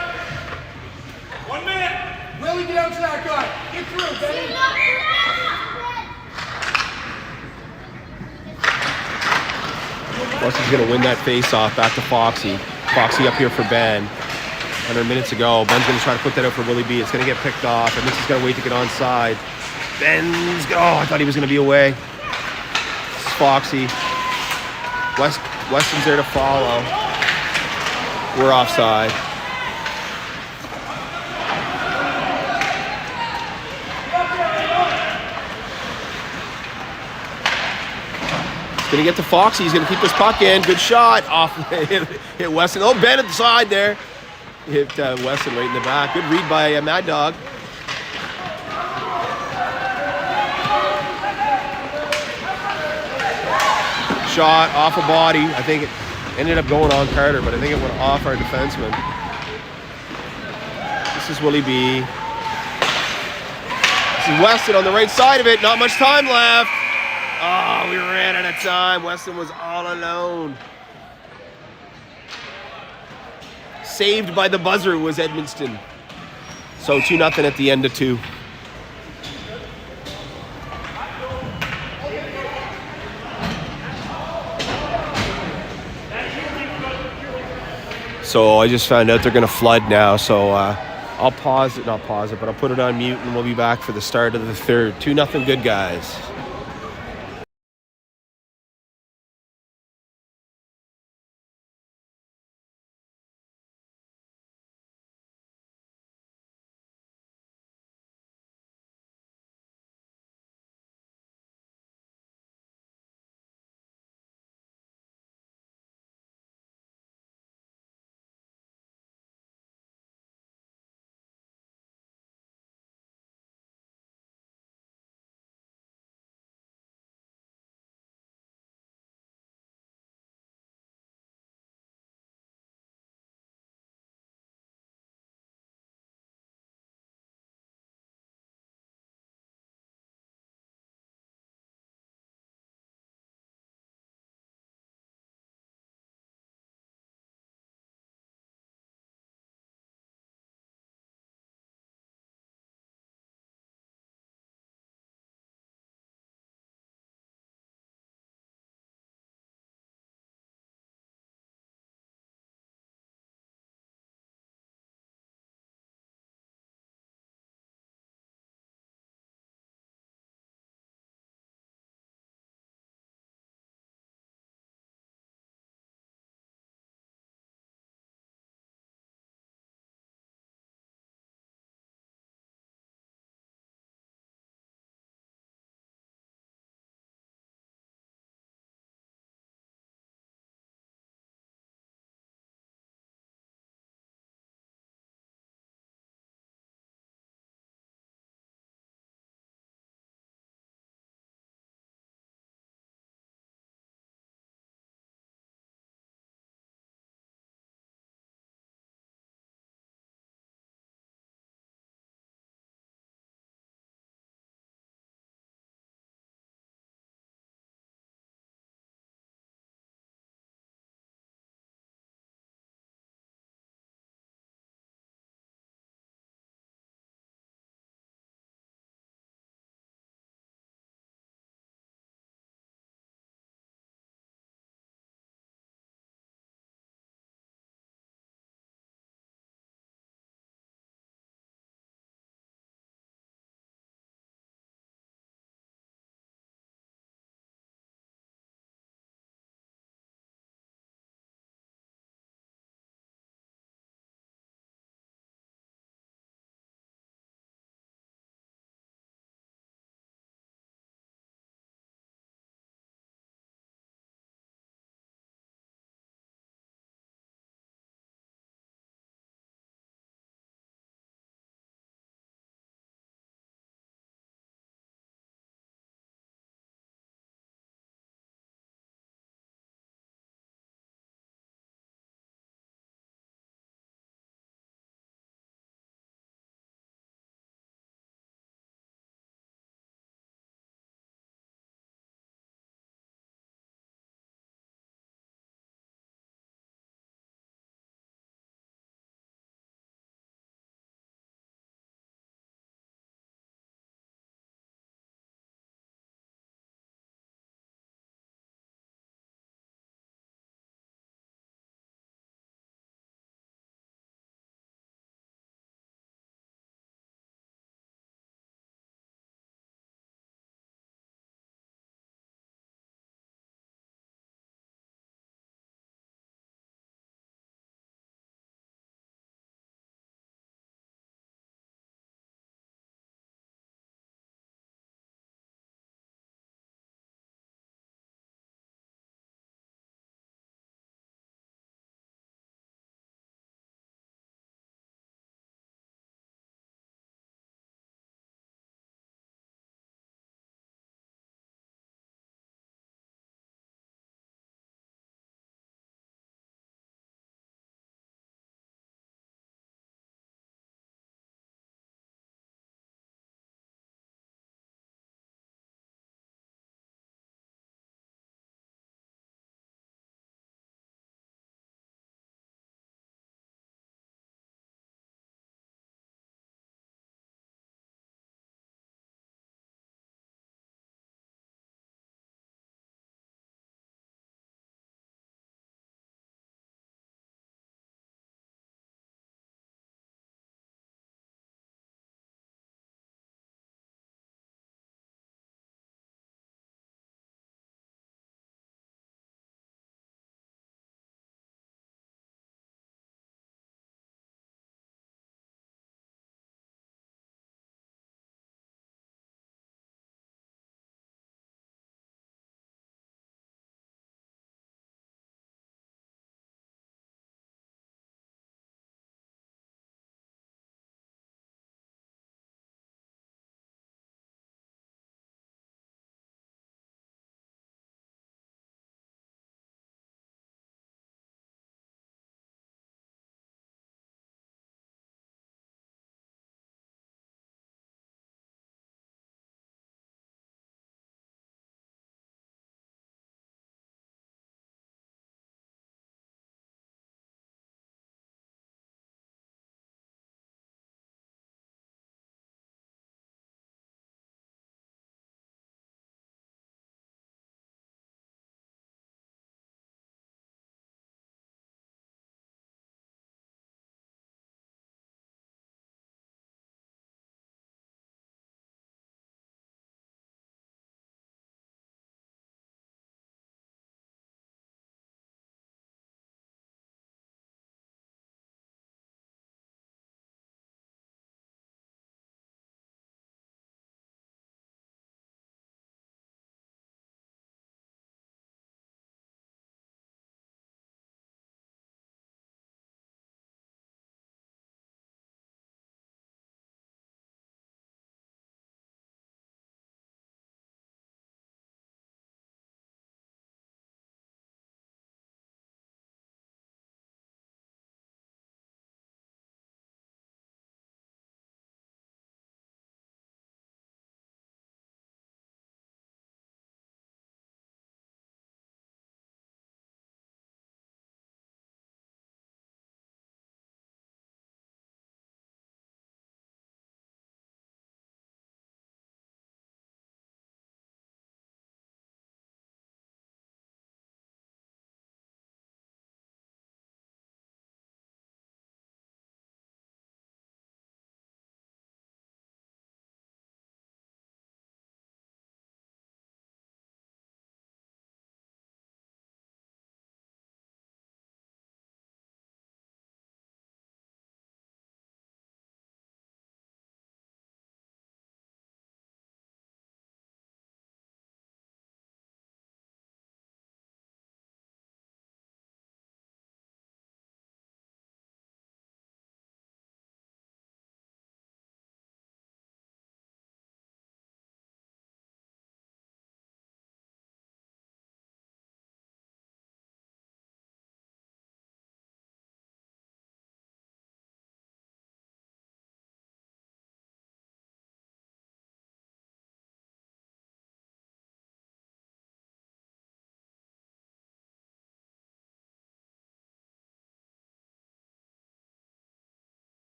1 minute. Willie, get out to that guy. Get through, Benny.
Weston's going to win that face-off back to Foxy. Foxy up here for Ben. Under a minute to go. Ben's going to try to put that out for Willie B. It's going to get picked off. And this is going to wait to get onside. Ben's... Oh, I thought he was going to be away. This is Foxy. Weston's there to follow. We're offside. He's going to get to Foxy. He's going to keep this puck in. Good shot. Off. Hit Weston. Oh, Ben at the side there. Hit Weston right in the back. Good read by Mad Dog. Shot off a body. I think it ended up going on Carter, but I think it went off our defenseman. This is Willie B. This is Weston on the right side of it. Not much time left. Oh, we ran out of time. Weston was all alone. Saved by the buzzer was Edmundston. So 2-0 at the end of 2. So I just found out they're going to flood now. So I'll pause it, not pause it, but I'll put it on mute and we'll be back for the start of the third. 2-0 good guys.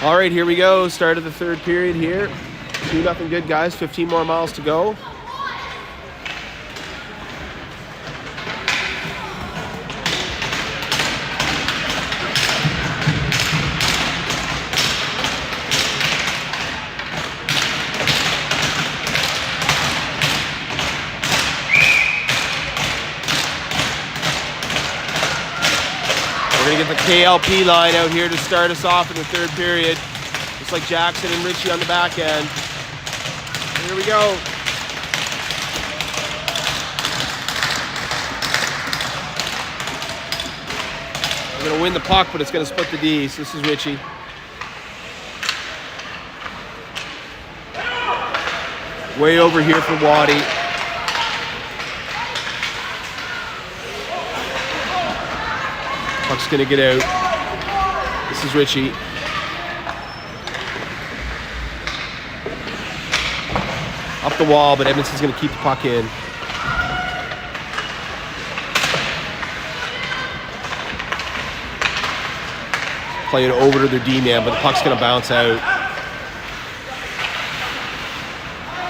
All right, here we go. Start of the third period here. 2-0 good, guys. 15 more miles to go. We're going to get the KLP line out here to start us off in the third period. Just like Jackson and Richie on the back end. Here we go. We're going to win the puck, but it's going to split the Ds. This is Richie. Way over here for Waddy. Puck's going to get out. This is Richie. Up the wall, but Edmundston's going to keep the puck in. Play it over to their D-man, but the puck's going to bounce out.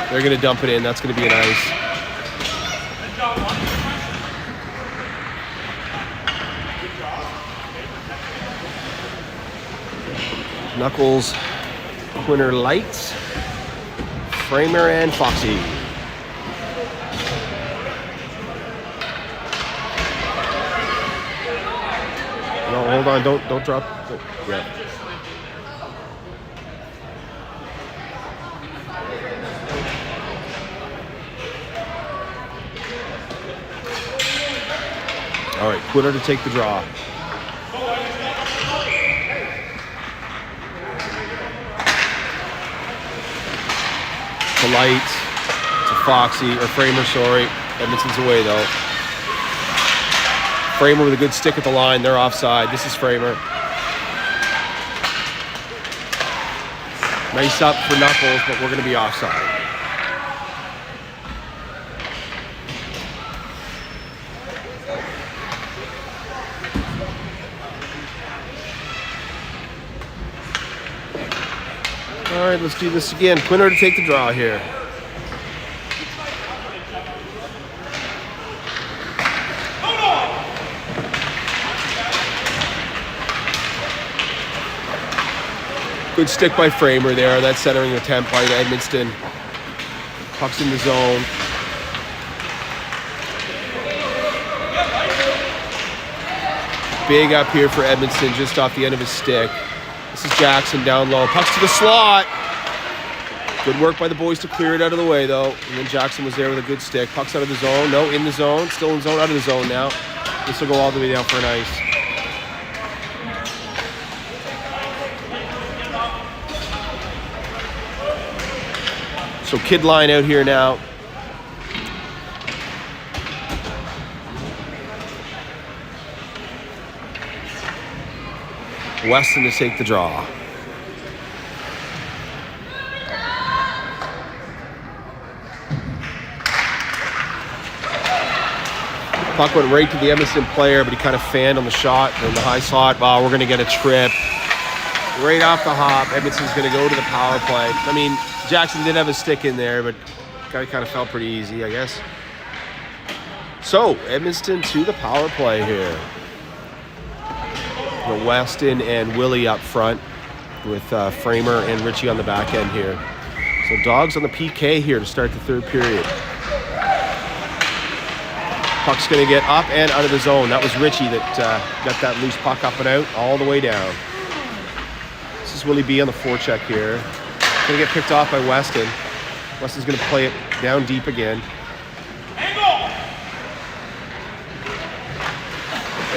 They're going to dump it in. That's going to be an ice. Knuckles, Quinter Lights, Framer, and Foxy. No, hold on, don't drop. Yeah. All right, Quinter to take the draw. To Light, to Foxy, or Framer, sorry. Edmundston's away though. Framer with a good stick at the line. They're offside. This is Framer. Nice up for Knuckles, but we're going to be offside. All right, let's do this again. Quinter to take the draw here. Good stick by Framer there. That centering attempt by Edmundston. Puck's in the zone. Big up here for Edmundston, just off the end of his stick. This is Jackson down low. Puck's to the slot. Good work by the boys to clear it out of the way, though. And then Jackson was there with a good stick. Puck's out of the zone. No, in the zone. Still in zone. Out of the zone now. This will go all the way down for an ice. So kid line out here now. Weston to take the draw. Puck went right to the Edmundston player, but he kind of fanned on the shot in the high slot. Wow, we're going to get a trip. Right off the hop, Edmundston's going to go to the power play. I mean, Jackson did have a stick in there, but guy kind of felt pretty easy, I guess. So, Edmundston to the power play here. Weston and Willie up front with Framer and Richie on the back end here. So Dogs on the PK here to start the third period. Puck's going to get up and out of the zone. That was Richie that got that loose puck up and out all the way down. This is Willie B on the forecheck here. Going to get picked off by Weston. Weston's going to play it down deep again.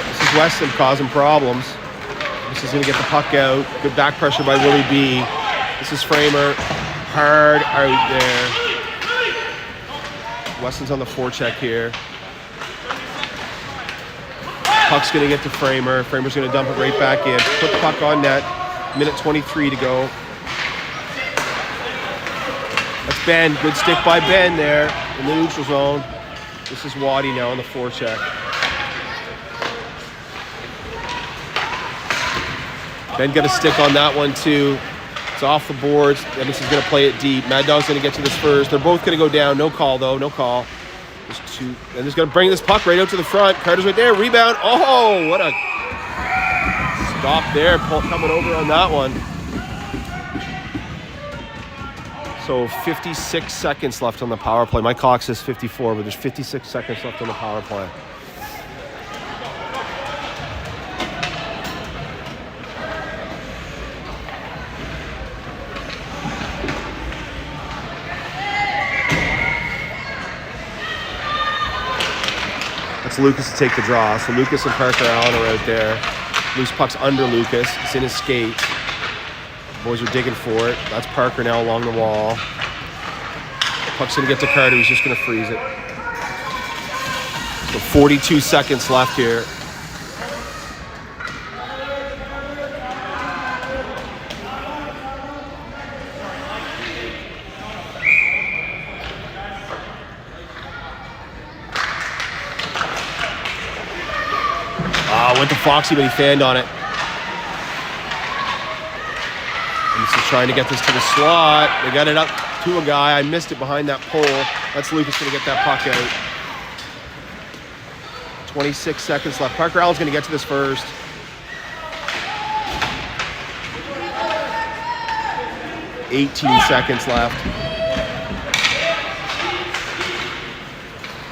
This is Weston causing problems. This is going to get the puck out. Good back pressure by Willie B. This is Framer. Hard out there. Weston's on the forecheck here. Puck's going to get to Framer. Framer's going to dump it right back in. Put the puck on net. Minute 23 to go. That's Ben. Good stick by Ben there in the neutral zone. This is Waddy now on the forecheck. Ben got a stick on that one too. It's off the boards. Edmundston's going to play it deep. Mad Dog's going to get to this first. They're both going to go down. No call, though. No call. Just two. And he's going to bring this puck right out to the front. Carter's right there. Rebound. Oh, what a stop there. Coming over on that one. So 56 seconds left on the power play. My clock says 54, but there's 56 seconds left on the power play. It's Lucas to take the draw. So Lucas and Parker Allen are out there. Loose puck's under Lucas. It's in his skates. The boys are digging for it. That's Parker now along the wall. Puck's going to get to Carter. He's just going to freeze it. So 42 seconds left here. Went to Foxy, but he fanned on it. And this is trying to get this to the slot. They got it up to a guy. I missed it behind that pole. That's Lucas going to get that puck out. 26 seconds left. Parker Allen's going to get to this first. $18 seconds left.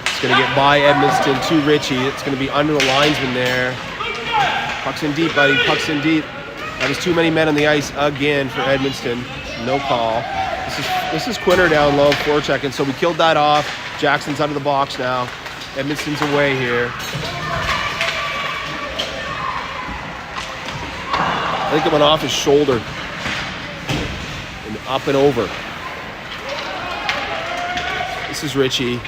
It's going to get by Edmundston to Richie. It's going to be under the linesman there. Puck's in deep, buddy. Puck's in deep. That was too many men on the ice again for Edmundston. No call. This is Quinter down low, forechecking. So we killed that off. Jackson's out of the box now. Edmundston's away here. I think it went off his shoulder and up and over. This is Richie.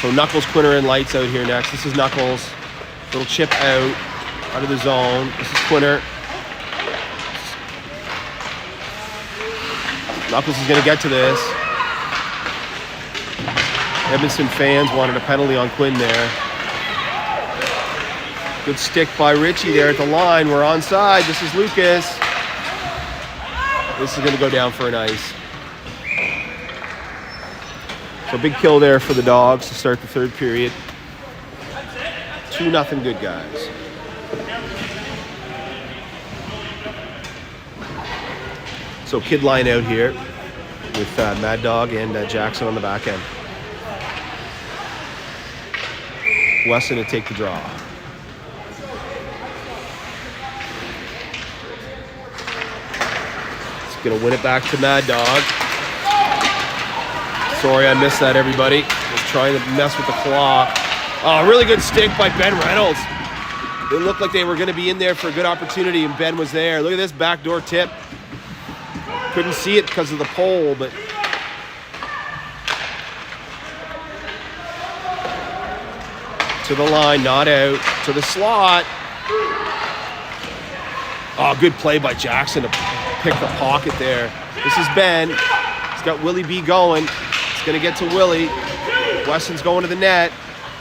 So Knuckles, Quinter, and Lights out here next. This is Knuckles. Little chip out of the zone. This is Quinter. Knuckles is going to get to this. Edmundston fans wanted a penalty on Quinn there. Good stick by Richie there at the line. We're onside. This is Lucas. This is going to go down for an ice. So big kill there for the Dogs to start the third period. 2-0 good guys. So kid line out here with Mad Dog and Jackson on the back end. Weston to take the draw. He's going to win it back to Mad Dog. Sorry I missed that, everybody. Was trying to mess with the clock. Oh, really good stick by Ben Reynolds. It looked like they were going to be in there for a good opportunity, and Ben was there. Look at this backdoor tip. Couldn't see it because of the pole, but to the line, not out. To the slot. Oh, good play by Jackson to pick the pocket there. This is Ben. He's got Willie B going. It's going to get to Willie. Weston's going to the net.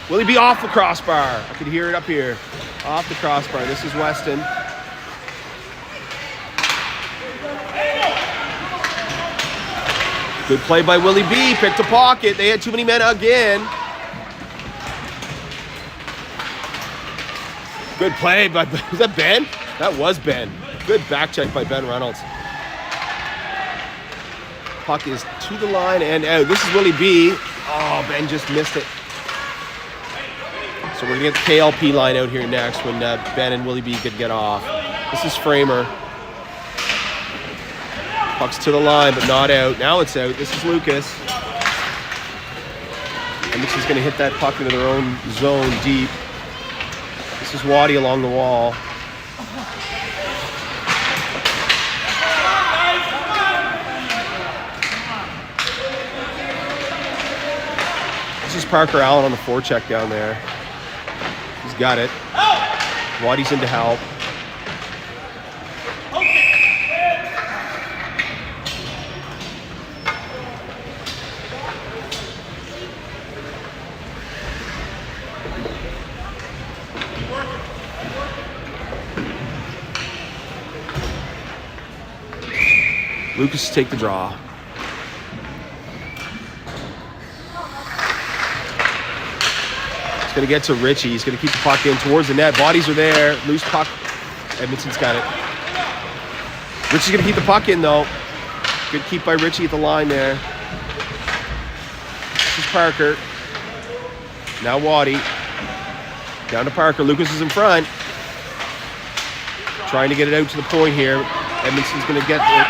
Willie B off the crossbar. I could hear it up here. Off the crossbar. This is Weston. Good play by Willie B. Picked a pocket. They had too many men again. Good play by, was that Ben? That was Ben. Good back check by Ben Reynolds. Puck is to the line and out. This is Willie B. Oh, Ben just missed it. So we're going to get the KLP line out here next when Ben and Willie B could get off. This is Framer. Puck's to the line, but not out. Now it's out. This is Lucas. And this is going to hit that puck into their own zone deep. This is Waddy along the wall. This is Parker Allen on the forecheck down there. He's got it. Waddy's in to help. Lucas to take the draw. He's going to get to Richie. He's going to keep the puck in towards the net. Bodies are there. Loose puck. Edmundston's got it. Richie's going to keep the puck in, though. Good keep by Richie at the line there. This is Parker. Now Waddy. Down to Parker. Lucas is in front. Trying to get it out to the point here. Edmundston's going to get it.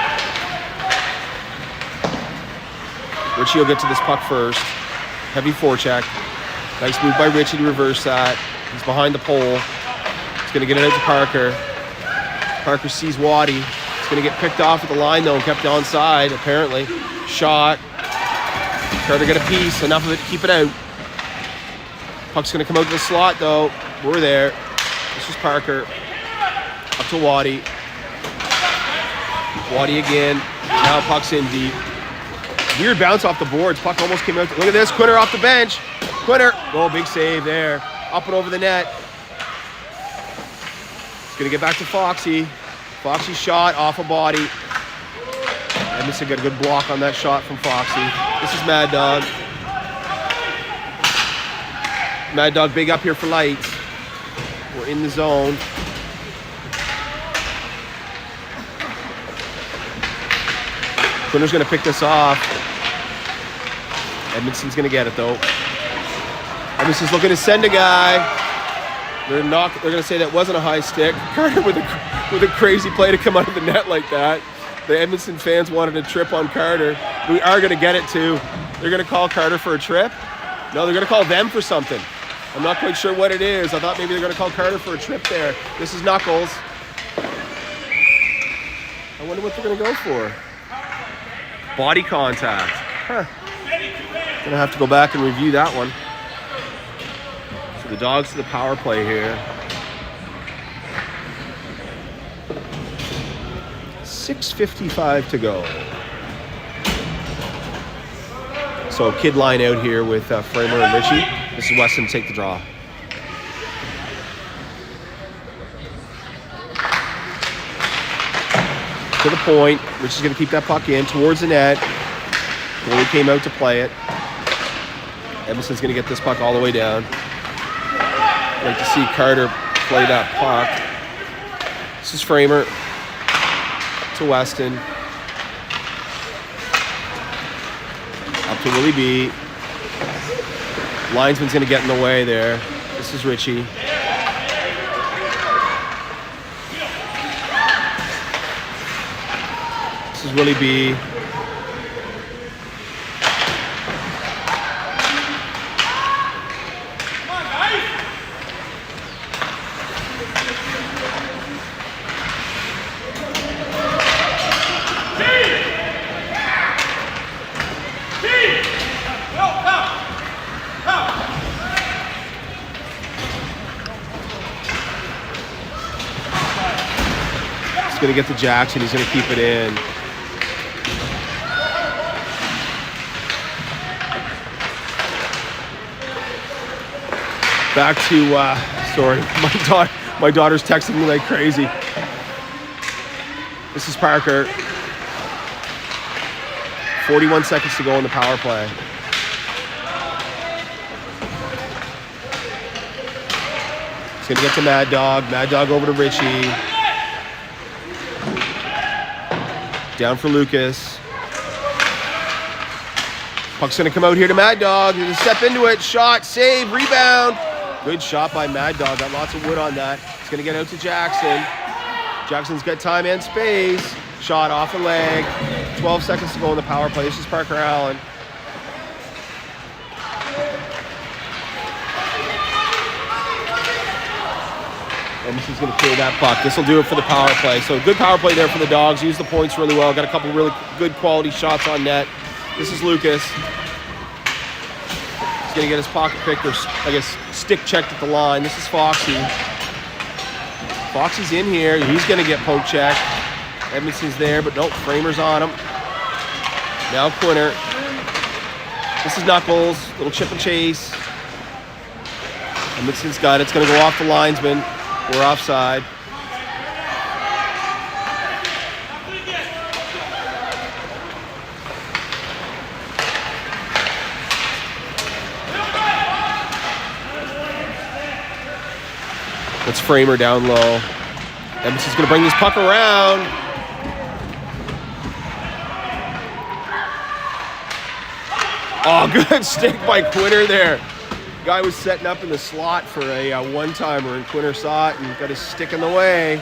Richie will get to this puck first. Heavy forecheck. Nice move by Richie to reverse that. He's behind the pole. He's going to get it out to Parker. Parker sees Waddy. He's going to get picked off at the line, though, and kept onside, apparently. Shot. Carter get a piece. Enough of it to keep it out. Puck's going to come out to the slot, though. We're there. This is Parker. Up to Waddy. Waddy again. Now puck's in deep. Weird bounce off the boards. Puck almost came out. Look at this. Quinter off the bench. Quinter. Oh, big save there. Up and over the net. It's going to get back to Foxy. Foxy shot off a body. Edmundston got a good block on that shot from Foxy. This is Mad Dog. Mad Dog big up here for lights. We're in the zone. Quinter's going to pick this off. Edmundston's going to get it, though. Edmundston's looking to send a guy. They're going to say that wasn't a high stick. Carter with a crazy play to come out of the net like that. The Edmundston fans wanted a trip on Carter. We are going to get it, too. They're going to call Carter for a trip. No, they're going to call them for something. I'm not quite sure what it is. I thought maybe they're going to call Carter for a trip there. This is Knuckles. I wonder what they're going to go for. Body contact. Huh. Gonna have to go back and review that one. So the Dogs to the power play here. 6:55 to go. So kid line out here with Framer and Richie. This is Weston take the draw. To the point. Richie's going to keep that puck in towards the net. Goalie came out to play it. Edmundston's going to get this puck all the way down. I'd like to see Carter play that puck. This is Framer to Weston. Up to Willie B. Linesman's going to get in the way there. This is Richie. This is Willie B. He's going to get to Jackson. He's going to keep it in. Back to, sorry, my daughter's texting me like crazy. This is Parker. 41 seconds to go on the power play. He's gonna get to Mad Dog. Mad Dog over to Richie. Down for Lucas. Puck's gonna come out here to Mad Dog. He's gonna step into it. Shot, save, rebound. Good shot by Mad Dog. Got lots of wood on that. He's going to get out to Jackson. Jackson's got time and space. Shot off a leg. 12 seconds to go in the power play. This is Parker Allen. And this is going to clear that puck. This will do it for the power play. So good power play there for the Dogs. Use the points really well. Got a couple really good quality shots on net. This is Lucas. He's going to get his pocket picked, or I guess stick checked at the line. This is Foxy. Foxy's in here. He's going to get poke checked. Edmundston's there, but nope, Framer's on him. Now Quinter. This is Knuckles. Little chip and chase. Edmundston's got it. It's going to go off the linesman. We're offside. Let's Framer down low. Edmundston's going to bring this puck around. Oh, good stick by Quinter there. Guy was setting up in the slot for a one-timer, and Quinter saw it and got his stick in the way.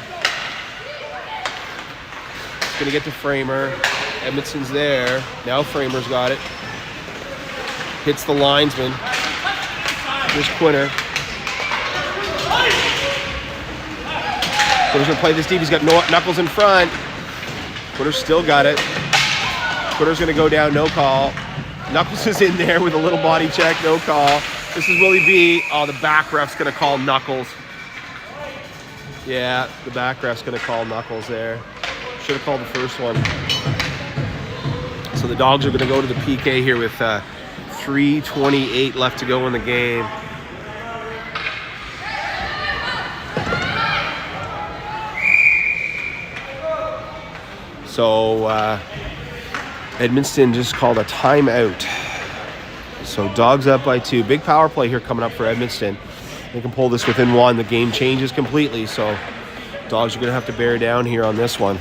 It's going to get to Framer. Edmundston's there. Now Framer's got it. Hits the linesman. Here's Quinter. Quinter's going to play this deep. He's got Knuckles in front. Quinter's still got it. Quinter's going to go down, no call. Knuckles is in there with a little body check, no call. This is Willie B. Oh, the back ref's going to call Knuckles. Yeah, the back ref's going to call Knuckles there. Should have called the first one. So the Dogs are going to go to the PK here with 3:28 left to go in the game. So Edmundston just called a timeout. So Dogs up by 2. Big power play here coming up for Edmundston. They can pull this within 1. The game changes completely. So Dogs are going to have to bear down here on this one.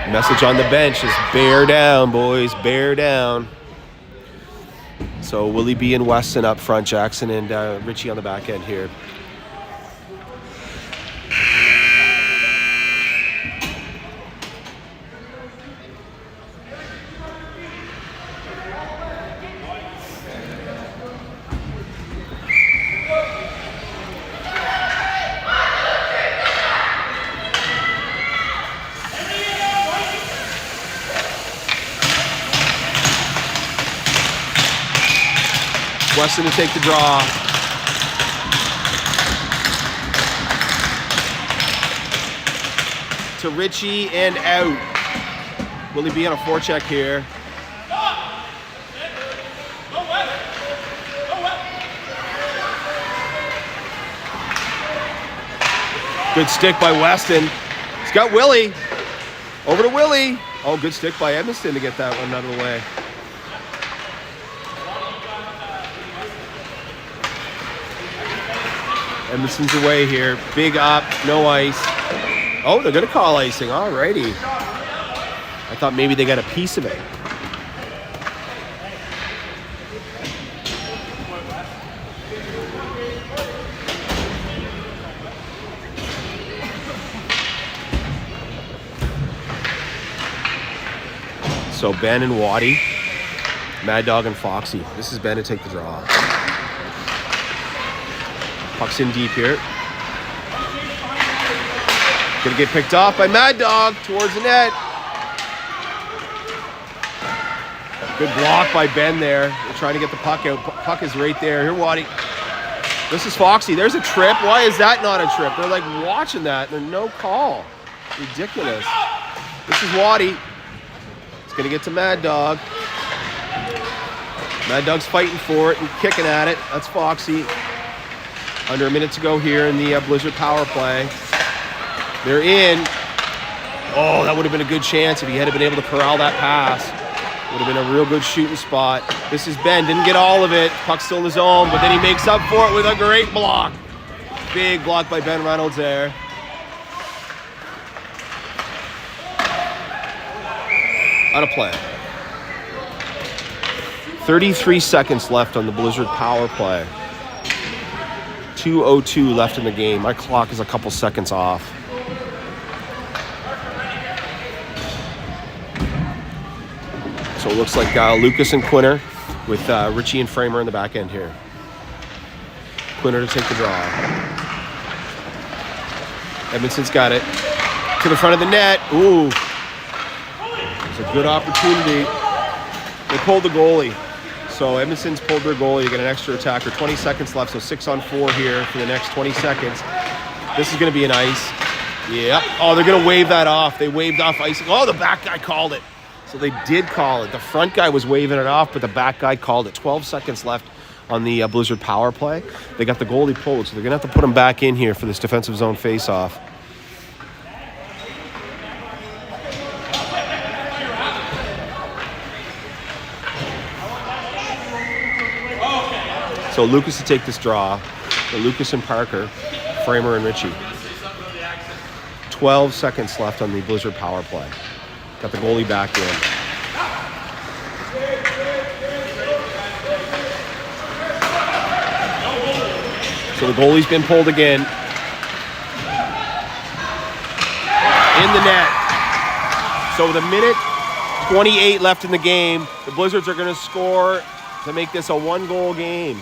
Message on the bench is bear down, boys, bear down. So Willie B and Weston up front, Jackson and Richie on the back end here. Weston to take the draw. To Richie and out. Willie B on a forecheck here. Good stick by Weston. He's got Willie. Over to Willie. Oh, good stick by Edmundston to get that one out of the way. Edmundston's away here. Big up, no ice. Oh, they're going to call icing. Alrighty. I thought maybe they got a piece of it. So Ben and Waddy, Mad Dog and Foxy. This is Ben to take the draw. Puck's in deep here. Gonna get picked off by Mad Dog towards the net. Good block by Ben there. They're trying to get the puck out. Puck is right there. Here, Waddy. This is Foxy. There's a trip. Why is that not a trip? They're like watching that. There's no call. Ridiculous. This is Waddy. It's gonna get to Mad Dog. Mad Dog's fighting for it and kicking at it. That's Foxy. Under a minute to go here in the Blizzard power play. They're in. Oh, that would have been a good chance if he had been able to corral that pass. Would have been a real good shooting spot. This is Ben. Didn't get all of it. Puck's still in his own, but then he makes up for it with a great block. Big block by Ben Reynolds there. Out of play. 33 seconds left on the Blizzard power play. 2:02 left in the game. My clock is a couple seconds off. So it looks like Lucas and Quinter with Richie and Framer in the back end here. Quinter to take the draw. Edmundston's got it. To the front of the net. Ooh. It's a good opportunity. They pulled the goalie. So Edmundston's pulled their goalie to get an extra attacker. 20 seconds left, so 6-on-4 here for the next 20 seconds. This is going to be an ice. Yep. Oh, they're going to wave that off. They waved off icing. Oh, the back guy called it. So they did call it. The front guy was waving it off, but the back guy called it. 12 seconds left on the Blizzard power play. They got the goalie pulled, so they're going to have to put him back in here for this defensive zone face-off. So Lucas to take this draw. So Lucas and Parker, Framer and Ritchie. 12 seconds left on the Blizzard power play. Got the goalie back in. So the goalie's been pulled again. In the net. So with a minute 28 left in the game, the Blizzards are going to score to make this a 1-goal game.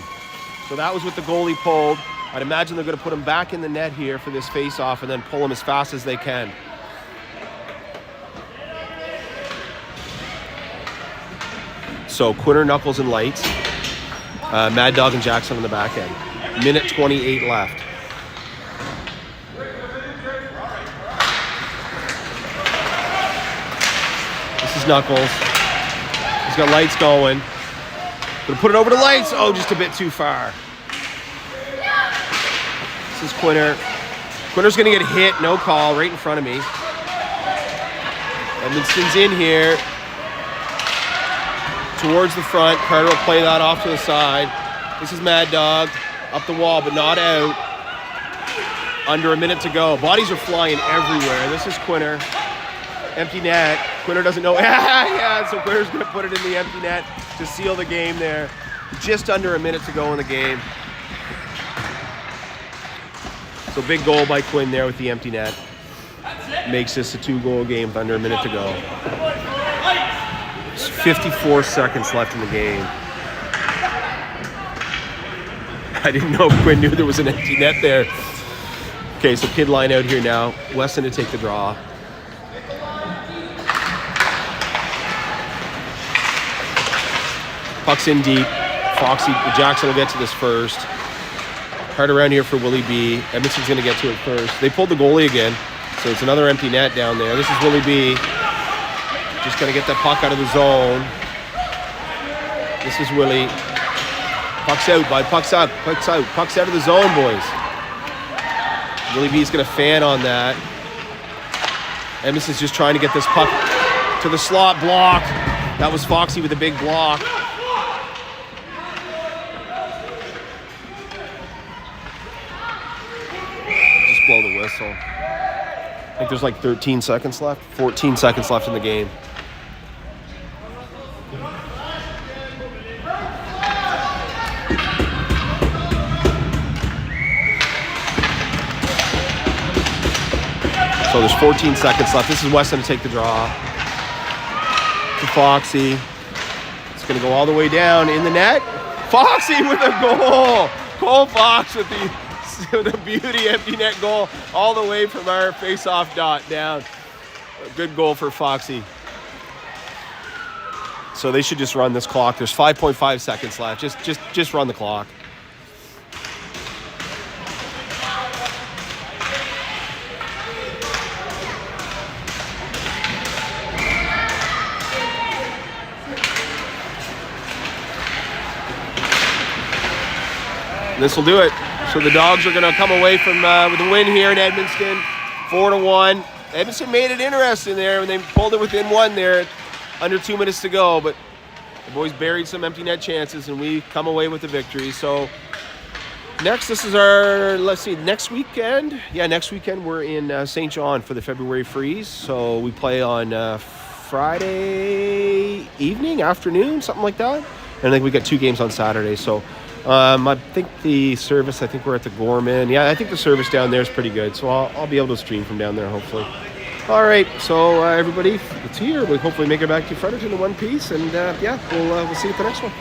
So that was what the goalie pulled. I'd imagine they're going to put him back in the net here for this face-off and then pull him as fast as they can. So Quinter, Knuckles, and Lights. Mad Dog and Jackson on the back end. Minute 28 left. This is Knuckles. He's got Lights going. Gonna put it over to Lights. Oh, just a bit too far. This is Quinter. Quinter's gonna get hit. No call. Right in front of me. Edmundston's in here. Towards the front. Carter will play that off to the side. This is Mad Dog. Up the wall, but not out. Under a minute to go. Bodies are flying everywhere. This is Quinter. Empty net. Quinter doesn't know. Yeah, so Quinter's going to put it in the empty net to seal the game there. Just under a minute to go in the game. So big goal by Quinn there with the empty net. Makes this a 2-goal game with under a minute to go. There's 54 seconds left in the game. I didn't know Quinn knew there was an empty net there. Okay, so kid line out here now. Weston to take the draw. Puck's in deep. Foxy, Jackson will get to this first. Hard around here for Willie B. Edmundston's going to get to it first. They pulled the goalie again, so it's another empty net down there. This is Willie B. Just going to get that puck out of the zone. This is Willie. Puck's out, bud. Puck's out. Puck's out. Puck's out of the zone, boys. Willie B's going to fan on that. Edmundston's just trying to get this puck to the slot. Block. That was Foxy with a big block. Just blow the whistle. I think there's like 13 seconds left. 14 seconds left in the game. So there's 14 seconds left. This is Weston to take the draw. To Foxy. It's going to go all the way down in the net. Foxy with a goal. Cole Fox with the beauty empty net goal all the way from our face-off dot down. A good goal for Foxy. So they should just run this clock. There's 5.5 seconds left. Just run the clock. This will do it. So the Dogs are going to come away from with a win here in Edmundston, 4-1. Edmundston made it interesting there when they pulled it within 1 there, under 2 minutes to go. But the boys buried some empty net chances, and we come away with the victory. So next, this is our, let's see, next weekend. Yeah, next weekend we're in St. John for the February Freeze. So we play on Friday evening, afternoon, something like that. And I think we got 2 games on Saturday. So I think the service, I think we're at the Gorman. Yeah, I think the service down there is pretty good. So I'll be able to stream from down there, hopefully. All right, so everybody, it's here. We'll hopefully make it back to Fredericton in one piece. And yeah, we'll see you at the next one.